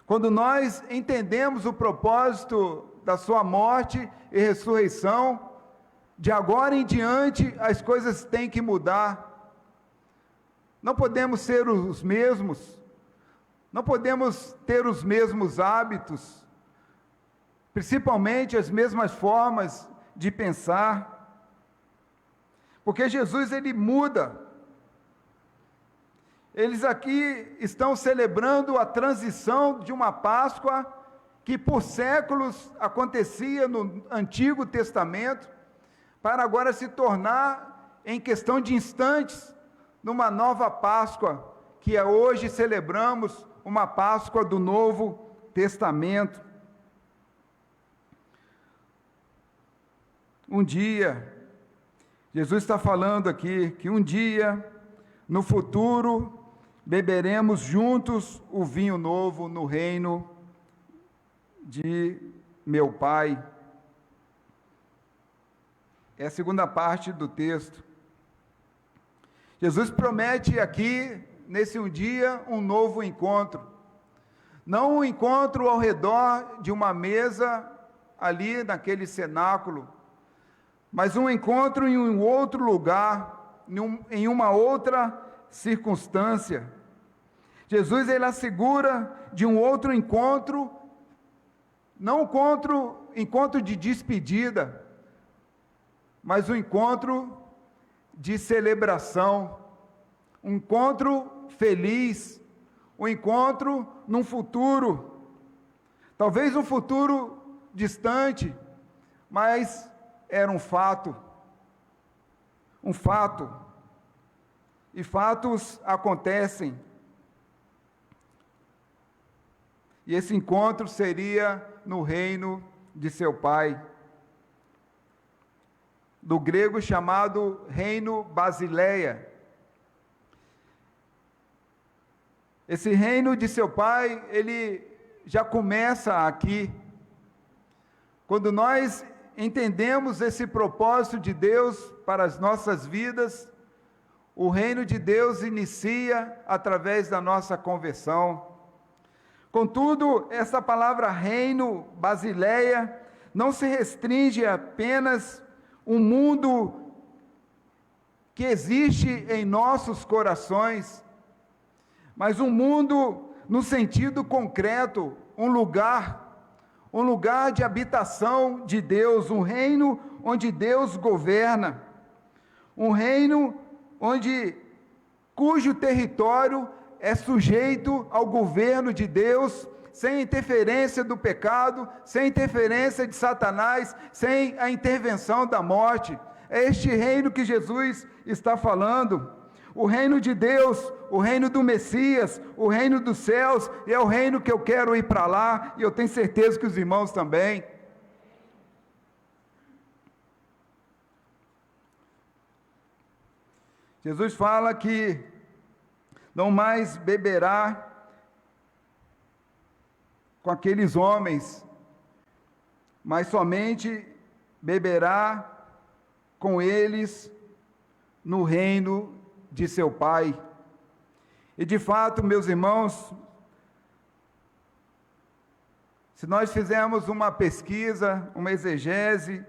Quando nós entendemos o propósito da sua morte e ressurreição, de agora em diante as coisas têm que mudar. Não podemos ser os mesmos, não podemos ter os mesmos hábitos, principalmente as mesmas formas de pensar, porque Jesus, ele muda. Eles aqui estão celebrando a transição de uma Páscoa que por séculos acontecia no Antigo Testamento, para agora se tornar, em questão de instantes, numa nova Páscoa, que hoje celebramos, uma Páscoa do Novo Testamento. Um dia, Jesus está falando aqui, que um dia, no futuro, beberemos juntos o vinho novo no reino de meu Pai. É a segunda parte do texto. Jesus promete aqui, nesse um dia, um novo encontro. Não um encontro ao redor de uma mesa, ali naquele cenáculo, mas um encontro em um outro lugar, em uma outra circunstância. Jesus, ele assegura de um outro encontro, não encontro de despedida, mas um encontro de celebração, um encontro feliz, um encontro num futuro, talvez um futuro distante, mas era um fato, e fatos acontecem, e esse encontro seria no reino de seu Pai, do grego chamado Reino Basileia. Esse reino de seu Pai, ele já começa aqui. Quando nós entendemos esse propósito de Deus para as nossas vidas, o reino de Deus inicia através da nossa conversão. Contudo, essa palavra reino, Basileia, não se restringe a apenas um mundo que existe em nossos corações, mas um mundo no sentido concreto, um lugar de habitação de Deus, um reino onde Deus governa, um reino cujo território é sujeito ao governo de Deus, sem interferência do pecado, sem interferência de Satanás, sem a intervenção da morte. É este reino que Jesus está falando. O reino de Deus, o reino do Messias, o reino dos céus, e é o reino que eu quero ir para lá, e eu tenho certeza que os irmãos também. Jesus fala que não mais beberá com aqueles homens, mas somente beberá com eles no reino de seu Pai. E de fato, meus irmãos, se nós fizermos uma pesquisa, uma exegese,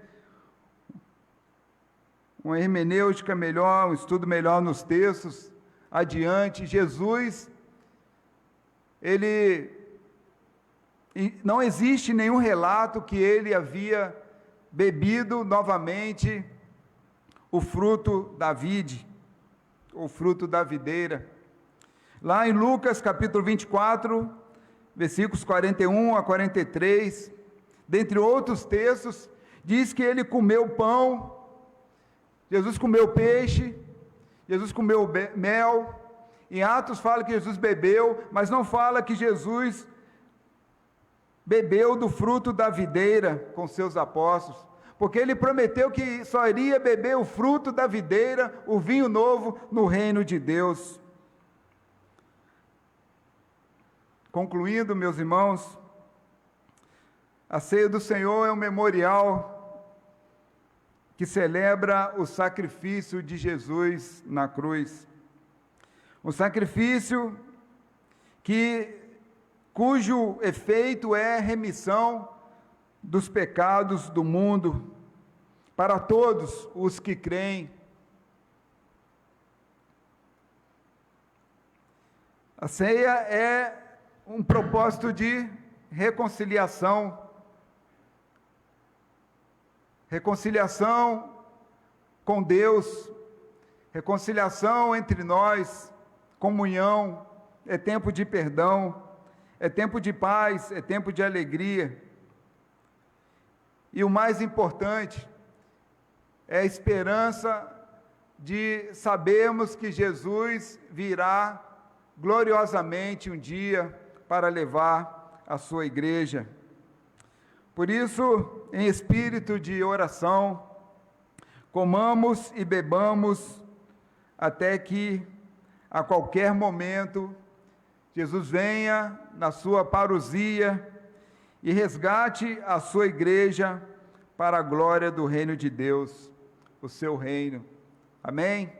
uma hermenêutica melhor, um estudo melhor nos textos, adiante, Jesus, não existe nenhum relato que ele havia bebido novamente o fruto da vide, o fruto da videira. Lá em Lucas capítulo 24, versículos 41 a 43, dentre outros textos, diz que ele comeu pão, Jesus comeu peixe, Jesus comeu mel. Em Atos fala que Jesus bebeu, mas não fala que Jesus bebeu do fruto da videira com seus apóstolos, porque ele prometeu que só iria beber o fruto da videira, o vinho novo, no reino de Deus. Concluindo, meus irmãos, a ceia do Senhor é um memorial que celebra o sacrifício de Jesus na cruz. Um sacrifício cujo efeito é remissão dos pecados do mundo para todos os que creem. A ceia é um propósito de reconciliação com Deus, reconciliação entre nós, comunhão, é tempo de perdão, é tempo de paz, é tempo de alegria. E o mais importante é a esperança de sabermos que Jesus virá gloriosamente um dia para levar a sua igreja. Por isso, em espírito de oração, comamos e bebamos até que, a qualquer momento, Jesus venha na sua parousia e resgate a sua igreja para a glória do reino de Deus, o seu reino. Amém?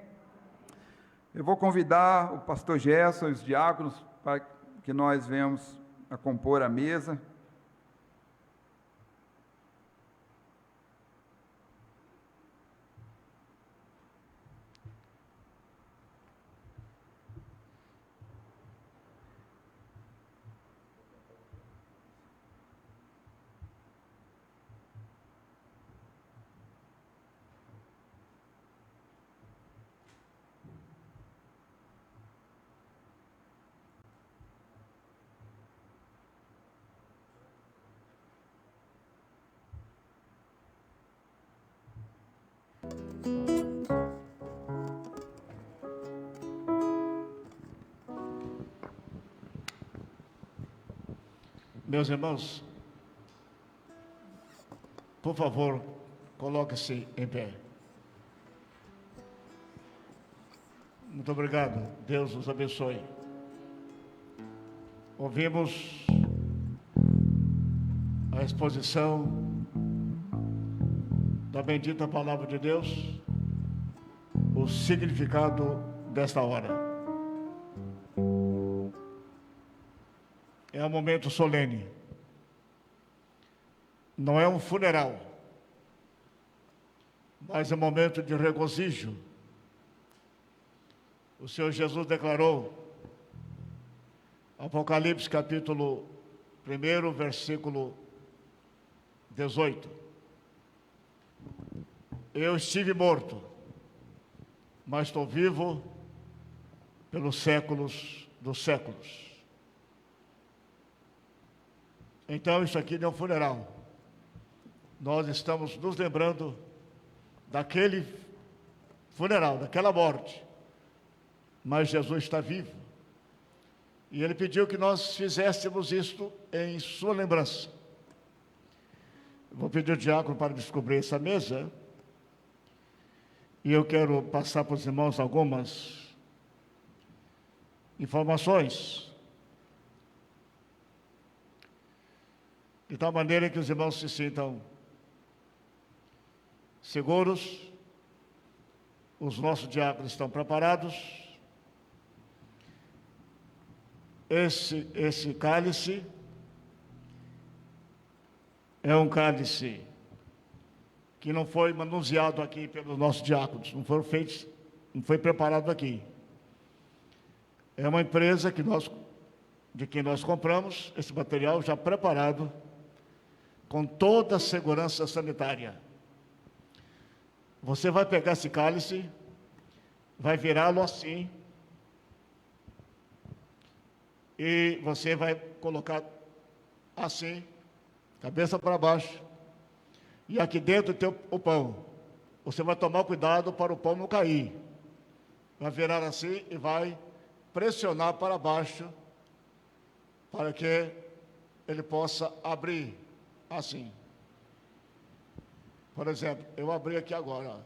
Eu vou convidar o pastor Gerson e os diáconos para que nós venhamos a compor a mesa. Meus irmãos, por favor, coloque-se em pé. Muito obrigado, Deus os abençoe. Ouvimos a exposição da bendita palavra de Deus, o significado desta hora. É um momento solene, não é um funeral, mas é um momento de regozijo. O Senhor Jesus declarou, Apocalipse capítulo 1º, versículo 18. Eu estive morto, mas estou vivo pelos séculos dos séculos. Então, isso aqui não é um funeral. Nós estamos nos lembrando daquele funeral, daquela morte. Mas Jesus está vivo. E Ele pediu que nós fizéssemos isto em sua lembrança. Vou pedir ao diácono para descobrir essa mesa. E eu quero passar para os irmãos algumas informações, de tal maneira que os irmãos se sintam seguros. Os nossos diáconos estão preparados. Esse cálice é um cálice que não foi manuseado aqui pelos nossos diáconos, não foi preparado aqui. É uma empresa de quem nós compramos esse material já preparado, com toda a segurança sanitária. Você vai pegar esse cálice, vai virá-lo assim, e você vai colocar assim, cabeça para baixo, e aqui dentro tem o pão. Você vai tomar cuidado para o pão não cair. Vai virar assim e vai pressionar para baixo, para que ele possa abrir assim. Por exemplo, eu abri aqui agora, ó.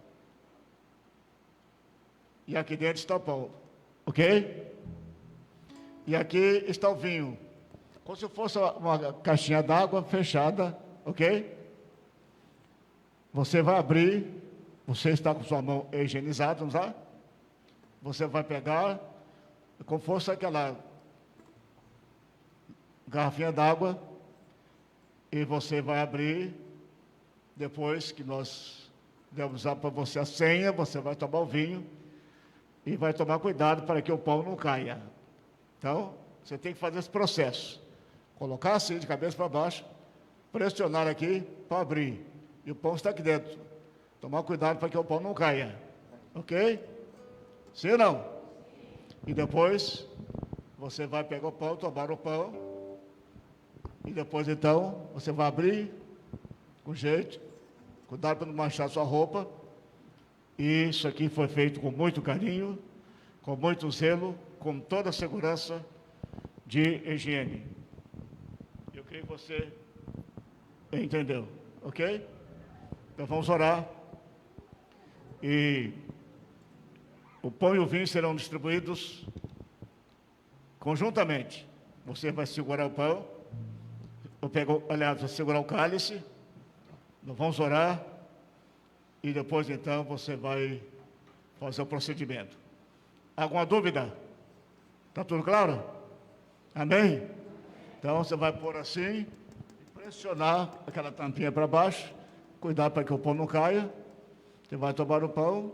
E aqui dentro está o pão, ok? E aqui está o vinho, como se fosse uma caixinha d'água fechada, ok? Você vai abrir, você está com sua mão higienizada, não está? Você vai pegar, como fosse aquela garrafinha d'água, e você vai abrir. Depois que nós demos para você a senha, você vai tomar o vinho e vai tomar cuidado para que o pão não caia. Então, você tem que fazer esse processo. Colocar assim, de cabeça para baixo, pressionar aqui para abrir. E o pão está aqui dentro. Tomar cuidado para que o pão não caia. Ok? Sim ou não? E depois, você vai pegar o pão, tomar o pão. E depois, então, você vai abrir com jeito. Cuidado para não manchar sua roupa. E isso aqui foi feito com muito carinho, com muito zelo, com toda a segurança de higiene. Eu creio que você entendeu, ok? Então vamos orar. E o pão e o vinho serão distribuídos conjuntamente. Você vai segurar o pão, vai segurar o cálice. Nós vamos orar. E depois, então, você vai fazer o procedimento. Alguma dúvida? Está tudo claro? Amém? Então, você vai pôr assim, pressionar aquela tampinha para baixo, cuidado para que o pão não caia. Você vai tomar o pão,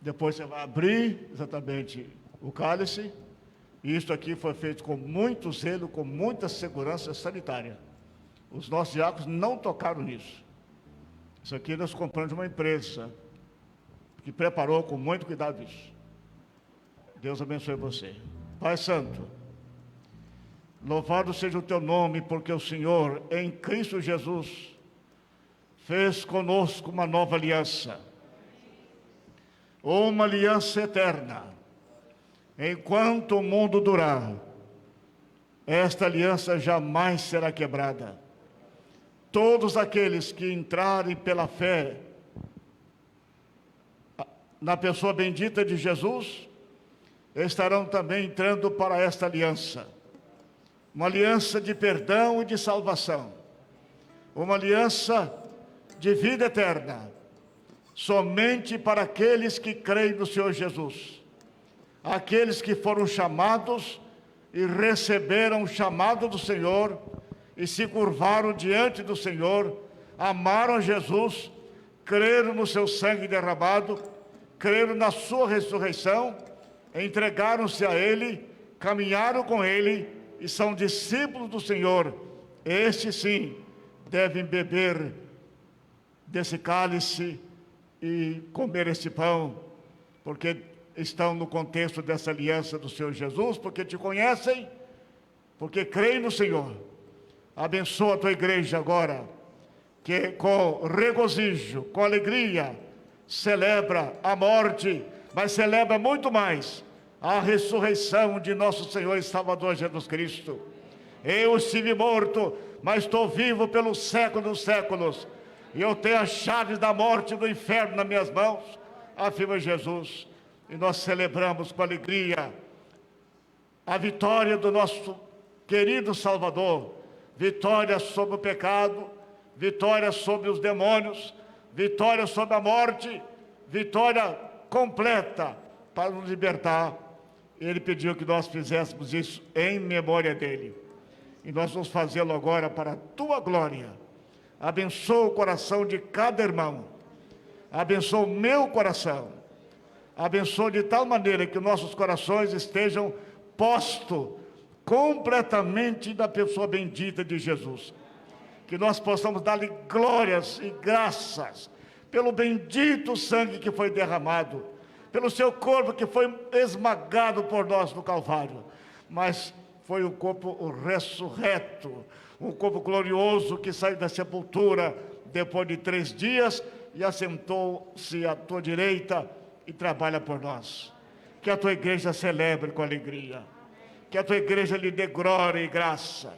depois você vai abrir exatamente o cálice. E isso aqui foi feito com muito zelo, com muita segurança sanitária. Os nossos diáconos não tocaram nisso. Isso aqui nós compramos de uma empresa que preparou com muito cuidado isso. Deus abençoe você. Pai Santo, louvado seja o teu nome, porque o Senhor, em Cristo Jesus, fez conosco uma nova aliança. Uma aliança eterna. Enquanto o mundo durar, esta aliança jamais será quebrada. Todos aqueles que entrarem pela fé na pessoa bendita de Jesus, estarão também entrando para esta aliança. Uma aliança de perdão e de salvação. Uma aliança de vida eterna. Somente para aqueles que creem no Senhor Jesus. Aqueles que foram chamados e receberam o chamado do Senhor e se curvaram diante do Senhor, amaram Jesus, creram no seu sangue derramado, creram na sua ressurreição, entregaram-se a Ele, caminharam com Ele e são discípulos do Senhor estes sim devem beber desse cálice e comer esse pão, porque estão no contexto dessa aliança do Senhor Jesus, porque te conhecem, porque creem no Senhor. Abençoa a tua igreja agora, que com regozijo, com alegria, celebra a morte, mas celebra muito mais a ressurreição de nosso Senhor e Salvador Jesus Cristo. Eu estive morto, mas estou vivo pelos séculos dos séculos, e eu tenho as chaves da morte e do inferno nas minhas mãos, afirma Jesus. E nós celebramos com alegria a vitória do nosso querido Salvador, vitória sobre o pecado, vitória sobre os demônios, vitória sobre a morte, vitória completa para nos libertar. Ele pediu que nós fizéssemos isso em memória dele. E nós vamos fazê-lo agora para a tua glória. Abençoa o coração de cada irmão. Abençoa o meu coração. Abençoa de tal maneira que nossos corações estejam postos completamente na pessoa bendita de Jesus. Que nós possamos dar-lhe glórias e graças pelo bendito sangue que foi derramado, pelo seu corpo que foi esmagado por nós no Calvário, mas foi um corpo ressurreto, um corpo glorioso que saiu da sepultura depois de 3 dias e assentou-se à tua direita e trabalha por nós. Que a tua igreja celebre com alegria, que a tua igreja lhe dê glória e graça,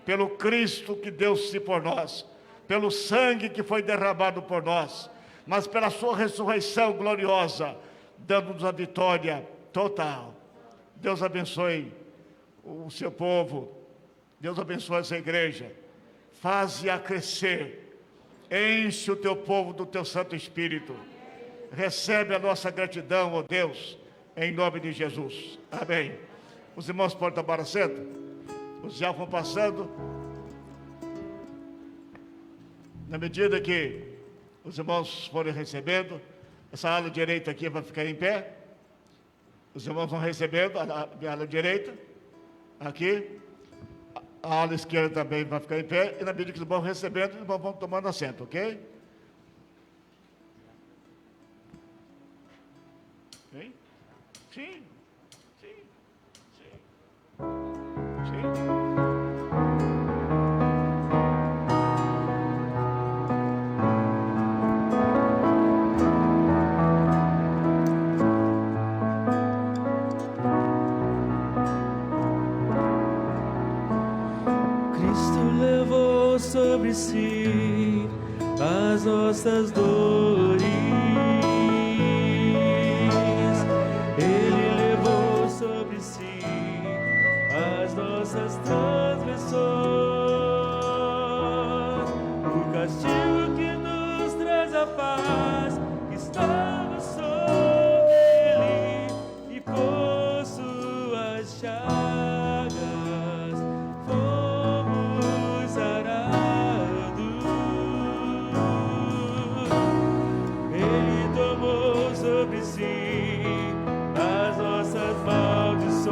pelo Cristo que deu-se por nós, pelo sangue que foi derramado por nós, mas pela sua ressurreição gloriosa, dando-nos a vitória total. Deus abençoe o seu povo, Deus abençoe essa igreja, faze-a crescer, enche o teu povo do teu Santo Espírito, recebe a nossa gratidão, ó Deus, em nome de Jesus, amém. Os irmãos podem tomar assento, os já vão passando, na medida que os irmãos forem recebendo, essa ala direita aqui vai ficar em pé, os irmãos vão recebendo, a ala direita, aqui, a ala esquerda também vai ficar em pé, e na medida que os irmãos vão recebendo, os irmãos vão tomando assento, ok? Sim? Sim. Sim. Sim. Sim. Sobre si as nossas dores, Ele levou sobre si as nossas transgressões, o castigo que nos traz a paz estava sobre Ele, e por suas chagas fomos sarados. Ele tomou sobre si as nossas maldições,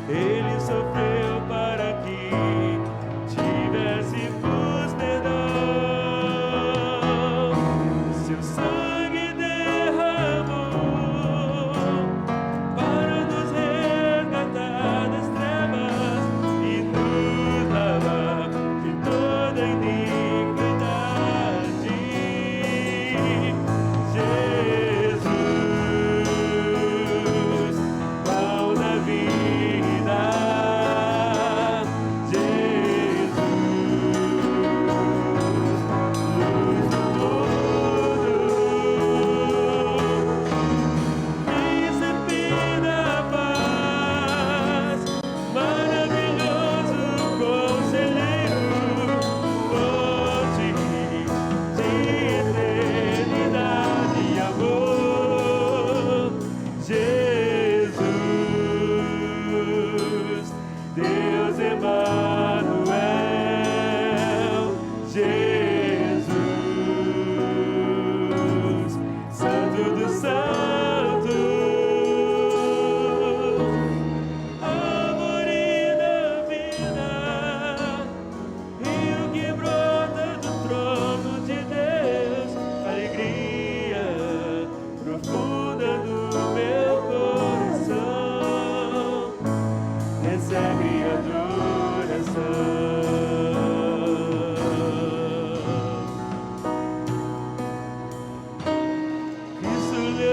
Ele sofreu para que tivéssemos perdão.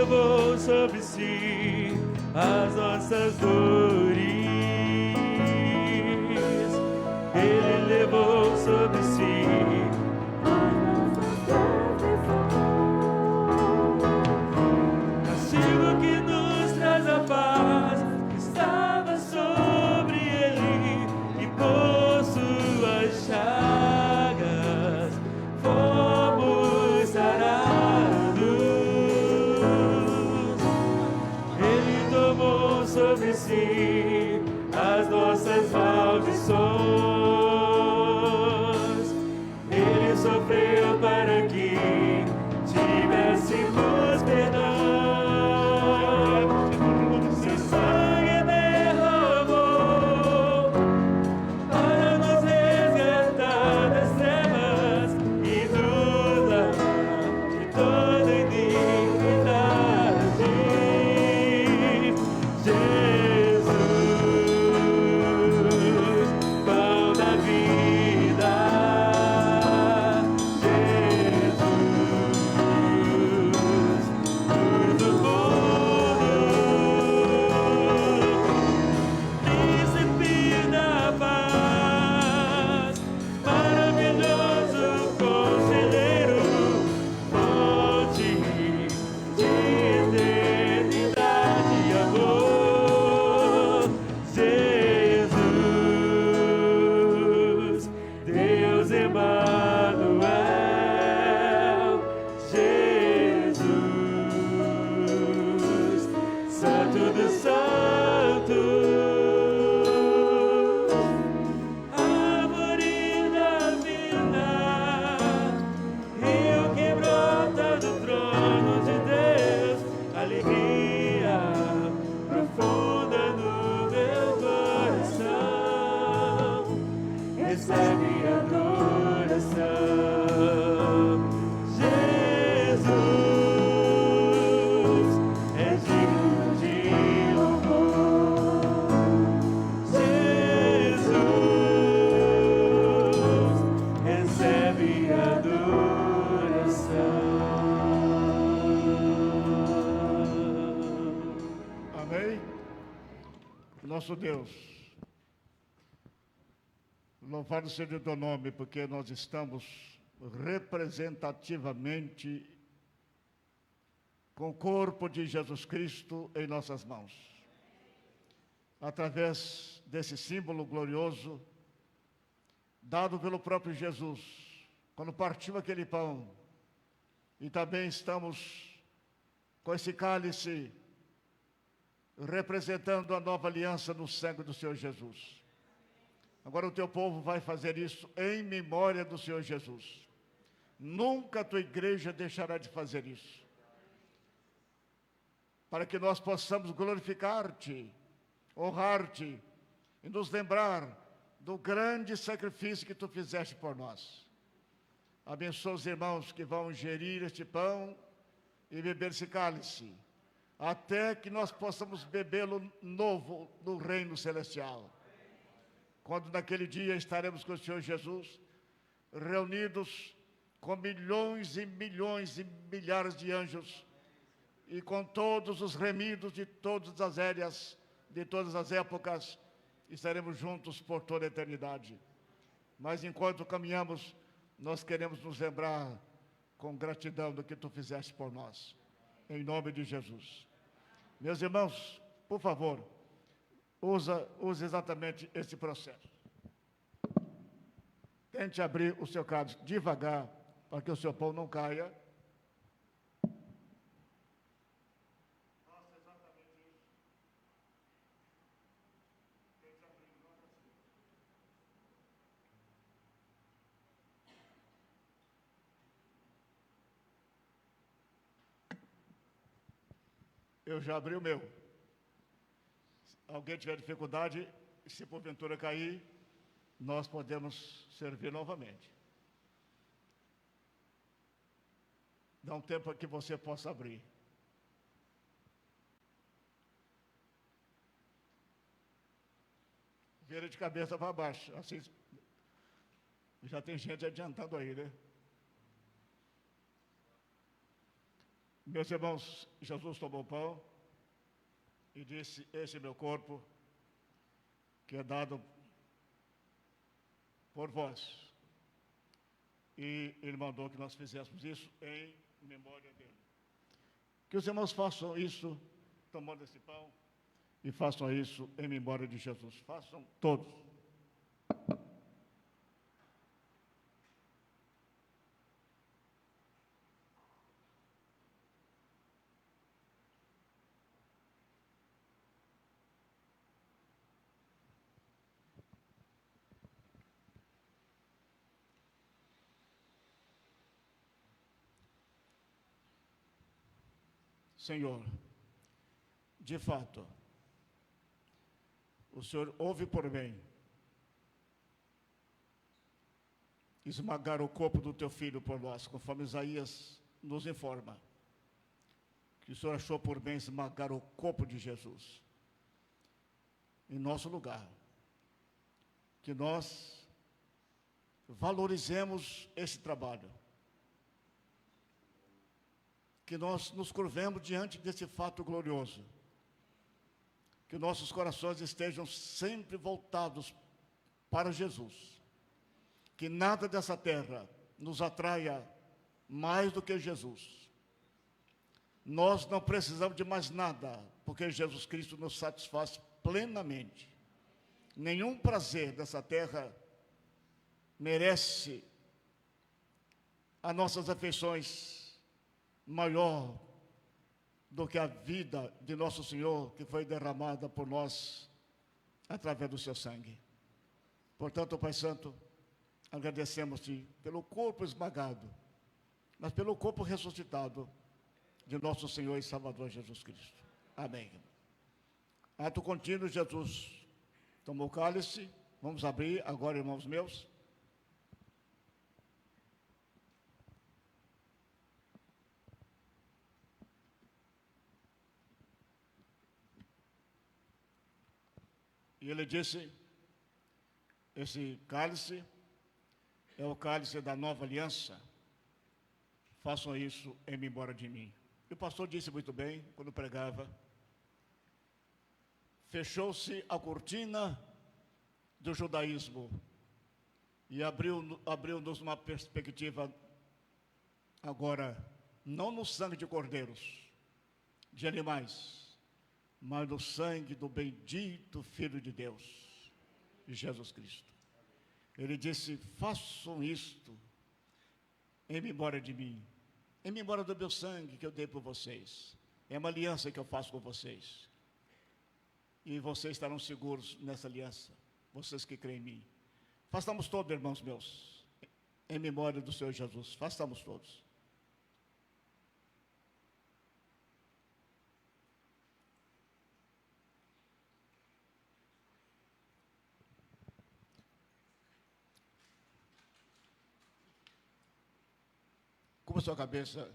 tomou sobre si as nossas dores. Ele levou sobre si castigo que nos traz a paz, estava sobre ele, e por suas chagas fomos sarados. Ele tomou sobre si as nossas maldições. Ele sofreu para que tivéssemos perdão. Seu sangue derramou para nos resgatar das trevas e nos lavar de toda iniquidade. Jesus, pão da vida. Jesus, luz do mundo. Príncipe da paz, maravilhoso conselheiro, fonte de eternidade e amor. Jesus, Deus Emanuel. Jesus, Santo dos Santos. Árvore da vida, rio que brota do trono de Deus, alegria profunda no meu coração, recebe adoração. Jesus é digno de louvor. Jesus recebe adoração. Amém? Nosso Deus, louvado seja o teu nome, porque nós estamos representativamente com o corpo de Jesus Cristo em nossas mãos. Através desse símbolo glorioso, dado pelo próprio Jesus, quando partiu aquele pão, e também estamos com esse cálice, representando a nova aliança no sangue do Senhor Jesus. Agora o teu povo vai fazer isso em memória do Senhor Jesus. Nunca a tua igreja deixará de fazer isso, para que nós possamos glorificar-te, honrar-te e nos lembrar do grande sacrifício que tu fizeste por nós. Abençoa os irmãos que vão ingerir este pão e beber esse cálice, até que nós possamos bebê-lo novo no reino celestial. Quando naquele dia estaremos com o Senhor Jesus, reunidos com milhões e milhões e milhares de anjos, e com todos os remidos de todas as eras, de todas as épocas, estaremos juntos por toda a eternidade. Mas enquanto caminhamos, nós queremos nos lembrar com gratidão do que tu fizeste por nós. Em nome de Jesus. Meus irmãos, por favor, use exatamente esse processo. Tente abrir o seu cálice devagar, para que o seu pão não caia. Eu já abri o meu. Se alguém tiver dificuldade, se porventura cair, nós podemos servir novamente. Dá um tempo que você possa abrir. Vira de cabeça para baixo. Assim, já tem gente adiantando aí, né? Meus irmãos, Jesus tomou o pão e disse: esse é meu corpo, que é dado por vós. E ele mandou que nós fizéssemos isso em memória dele. Que os irmãos façam isso, tomando esse pão, e façam isso em memória de Jesus. Façam todos. Senhor, de fato, o Senhor ouve por bem esmagar o corpo do teu filho por nós, conforme Isaías nos informa, que o Senhor achou por bem esmagar o corpo de Jesus em nosso lugar, que nós valorizemos esse trabalho, que nós nos curvemos diante desse fato glorioso, que nossos corações estejam sempre voltados para Jesus, que nada dessa terra nos atraia mais do que Jesus. Nós não precisamos de mais nada, porque Jesus Cristo nos satisfaz plenamente. Nenhum prazer dessa terra merece as nossas afeições maior do que a vida de nosso Senhor, que foi derramada por nós através do seu sangue. Portanto, Pai Santo, agradecemos-te pelo corpo esmagado, mas pelo corpo ressuscitado de nosso Senhor e Salvador Jesus Cristo. Amém. Ato contínuo, Jesus tomou o cálice. Vamos abrir agora, irmãos meus. E ele disse: esse cálice é o cálice da nova aliança. Façam isso em memória de mim. E o pastor disse muito bem, quando pregava: fechou-se a cortina do judaísmo e abriu-nos uma perspectiva agora, não no sangue de cordeiros, de animais, mas no sangue do bendito Filho de Deus, Jesus Cristo. Ele disse: façam isto em memória de mim, em memória do meu sangue que eu dei por vocês. É uma aliança que eu faço com vocês. E vocês estarão seguros nessa aliança, vocês que creem em mim. Façamos todos, irmãos meus, em memória do Senhor Jesus. Façamos todos. Cubra sua cabeça,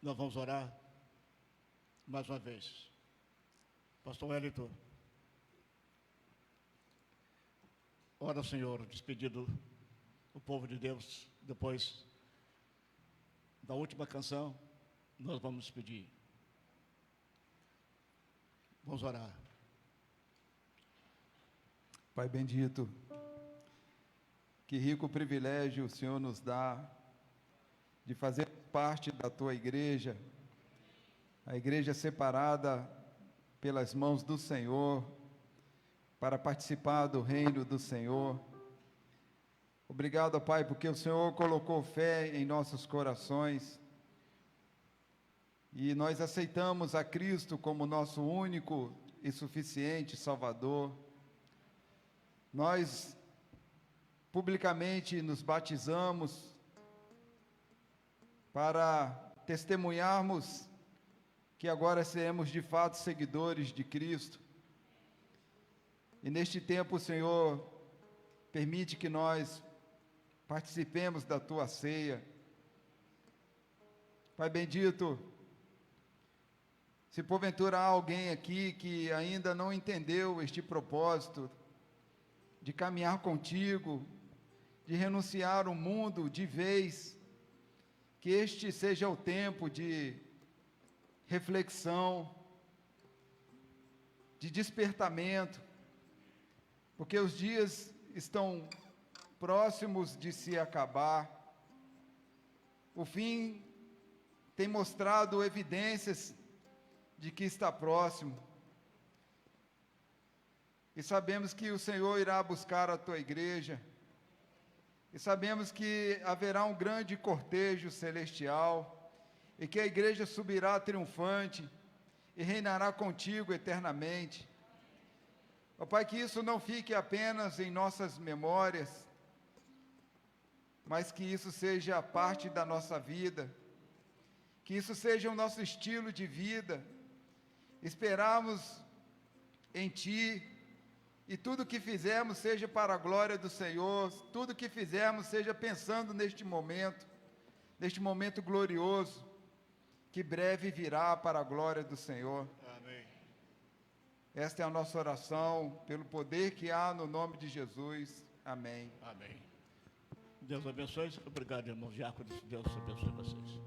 nós vamos orar mais uma vez. Pastor Wellington, ora, Senhor, despedido o povo de Deus. Depois da última canção, nós vamos despedir. Vamos orar. Pai bendito, que rico privilégio o Senhor nos dá de fazer parte da tua igreja, a igreja separada pelas mãos do Senhor, para participar do reino do Senhor. Obrigado, Pai, porque o Senhor colocou fé em nossos corações e nós aceitamos a Cristo como nosso único e suficiente Salvador. Nós publicamente nos batizamos para testemunharmos que agora seremos de fato seguidores de Cristo. E neste tempo, Senhor, permite que nós participemos da tua ceia. Pai bendito, se porventura há alguém aqui que ainda não entendeu este propósito de caminhar contigo, de renunciar ao mundo de vez, que este seja o tempo de reflexão, de despertamento, porque os dias estão próximos de se acabar. O fim tem mostrado evidências de que está próximo. E sabemos que o Senhor irá buscar a tua igreja. E sabemos que haverá um grande cortejo celestial e que a igreja subirá triunfante e reinará contigo eternamente. Ó Pai, que isso não fique apenas em nossas memórias, mas que isso seja parte da nossa vida, que isso seja o nosso estilo de vida. Esperamos em Ti, e tudo que fizermos seja para a glória do Senhor, tudo que fizermos seja pensando neste momento glorioso, que breve virá para a glória do Senhor. Amém. Esta é a nossa oração, pelo poder que há no nome de Jesus. Amém. Amém. Deus abençoe. Obrigado, irmãos diáconos. Deus abençoe vocês.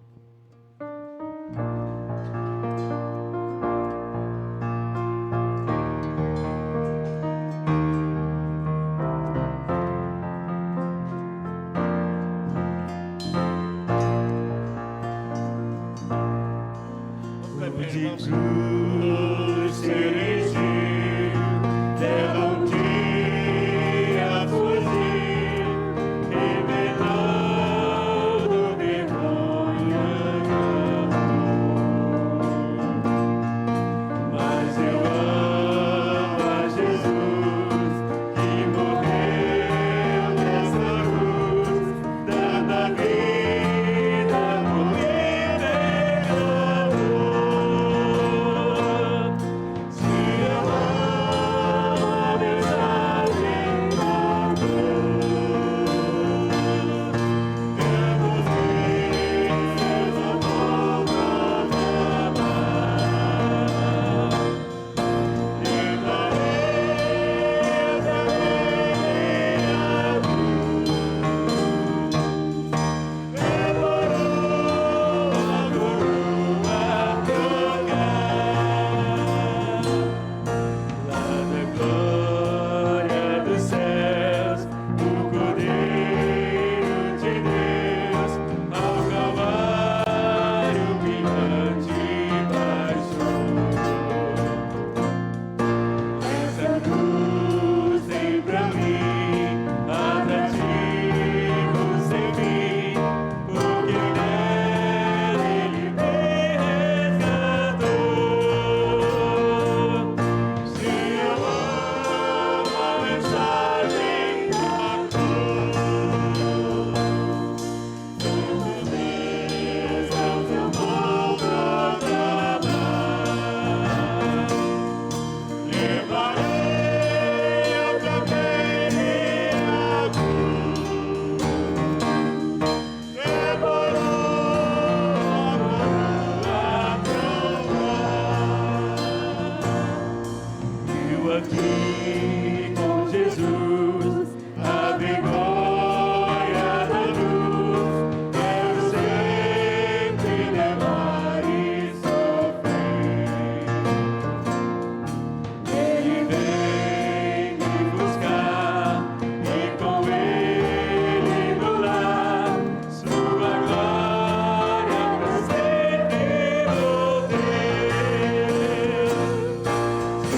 De cruz serei dela um dia fugir, revelando vergonha e amor. Mas eu amo a Jesus, que morreu nessa cruz, dando a vida por mim. Aqui com Jesus, a vergonha da luz, quero sempre levar e sofrer. Ele vem me buscar e com Ele no lar, sua glória pra sempre vou ter. Se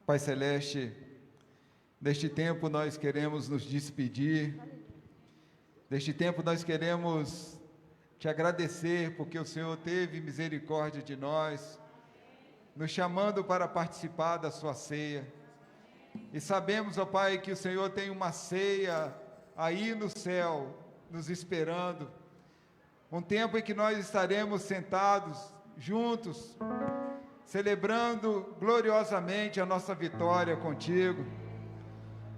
Pai Celeste, neste tempo nós queremos nos despedir, neste tempo nós queremos te agradecer porque o Senhor teve misericórdia de nós, nos chamando para participar da sua ceia. E sabemos, ó Pai, que o Senhor tem uma ceia aí no céu, nos esperando. Um tempo em que nós estaremos sentados juntos, celebrando gloriosamente a nossa vitória contigo.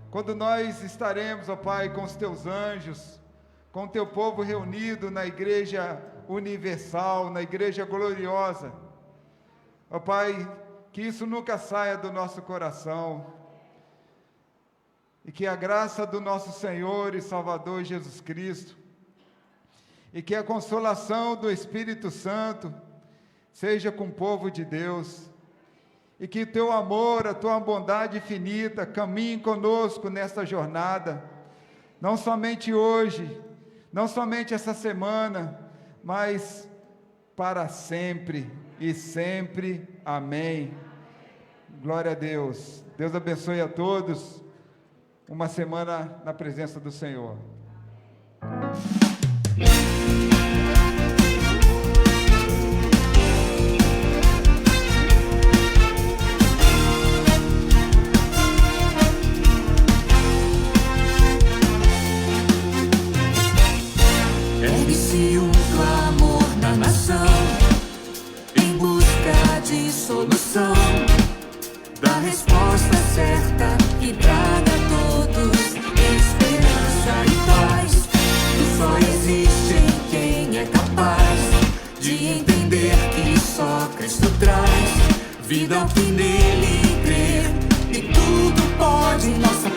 Quando nós estaremos, ó Pai, com os teus anjos, com o teu povo reunido na igreja universal, na igreja gloriosa. Ó Pai, que isso nunca saia do nosso coração. E que a graça do nosso Senhor e Salvador Jesus Cristo, e que a consolação do Espírito Santo seja com o povo de Deus, e que o teu amor, a tua bondade infinita caminhe conosco nesta jornada, não somente hoje, não somente essa semana, mas para sempre e sempre. Amém. Glória a Deus. Deus abençoe a todos. Uma semana na presença do Senhor. Ergue-se um clamor na nação, em busca de solução, da resposta certa que traga a todos esperança e paz. E só existe em quem é capaz de entender que só Cristo traz vida ao que nele crer, e tudo pode em nossa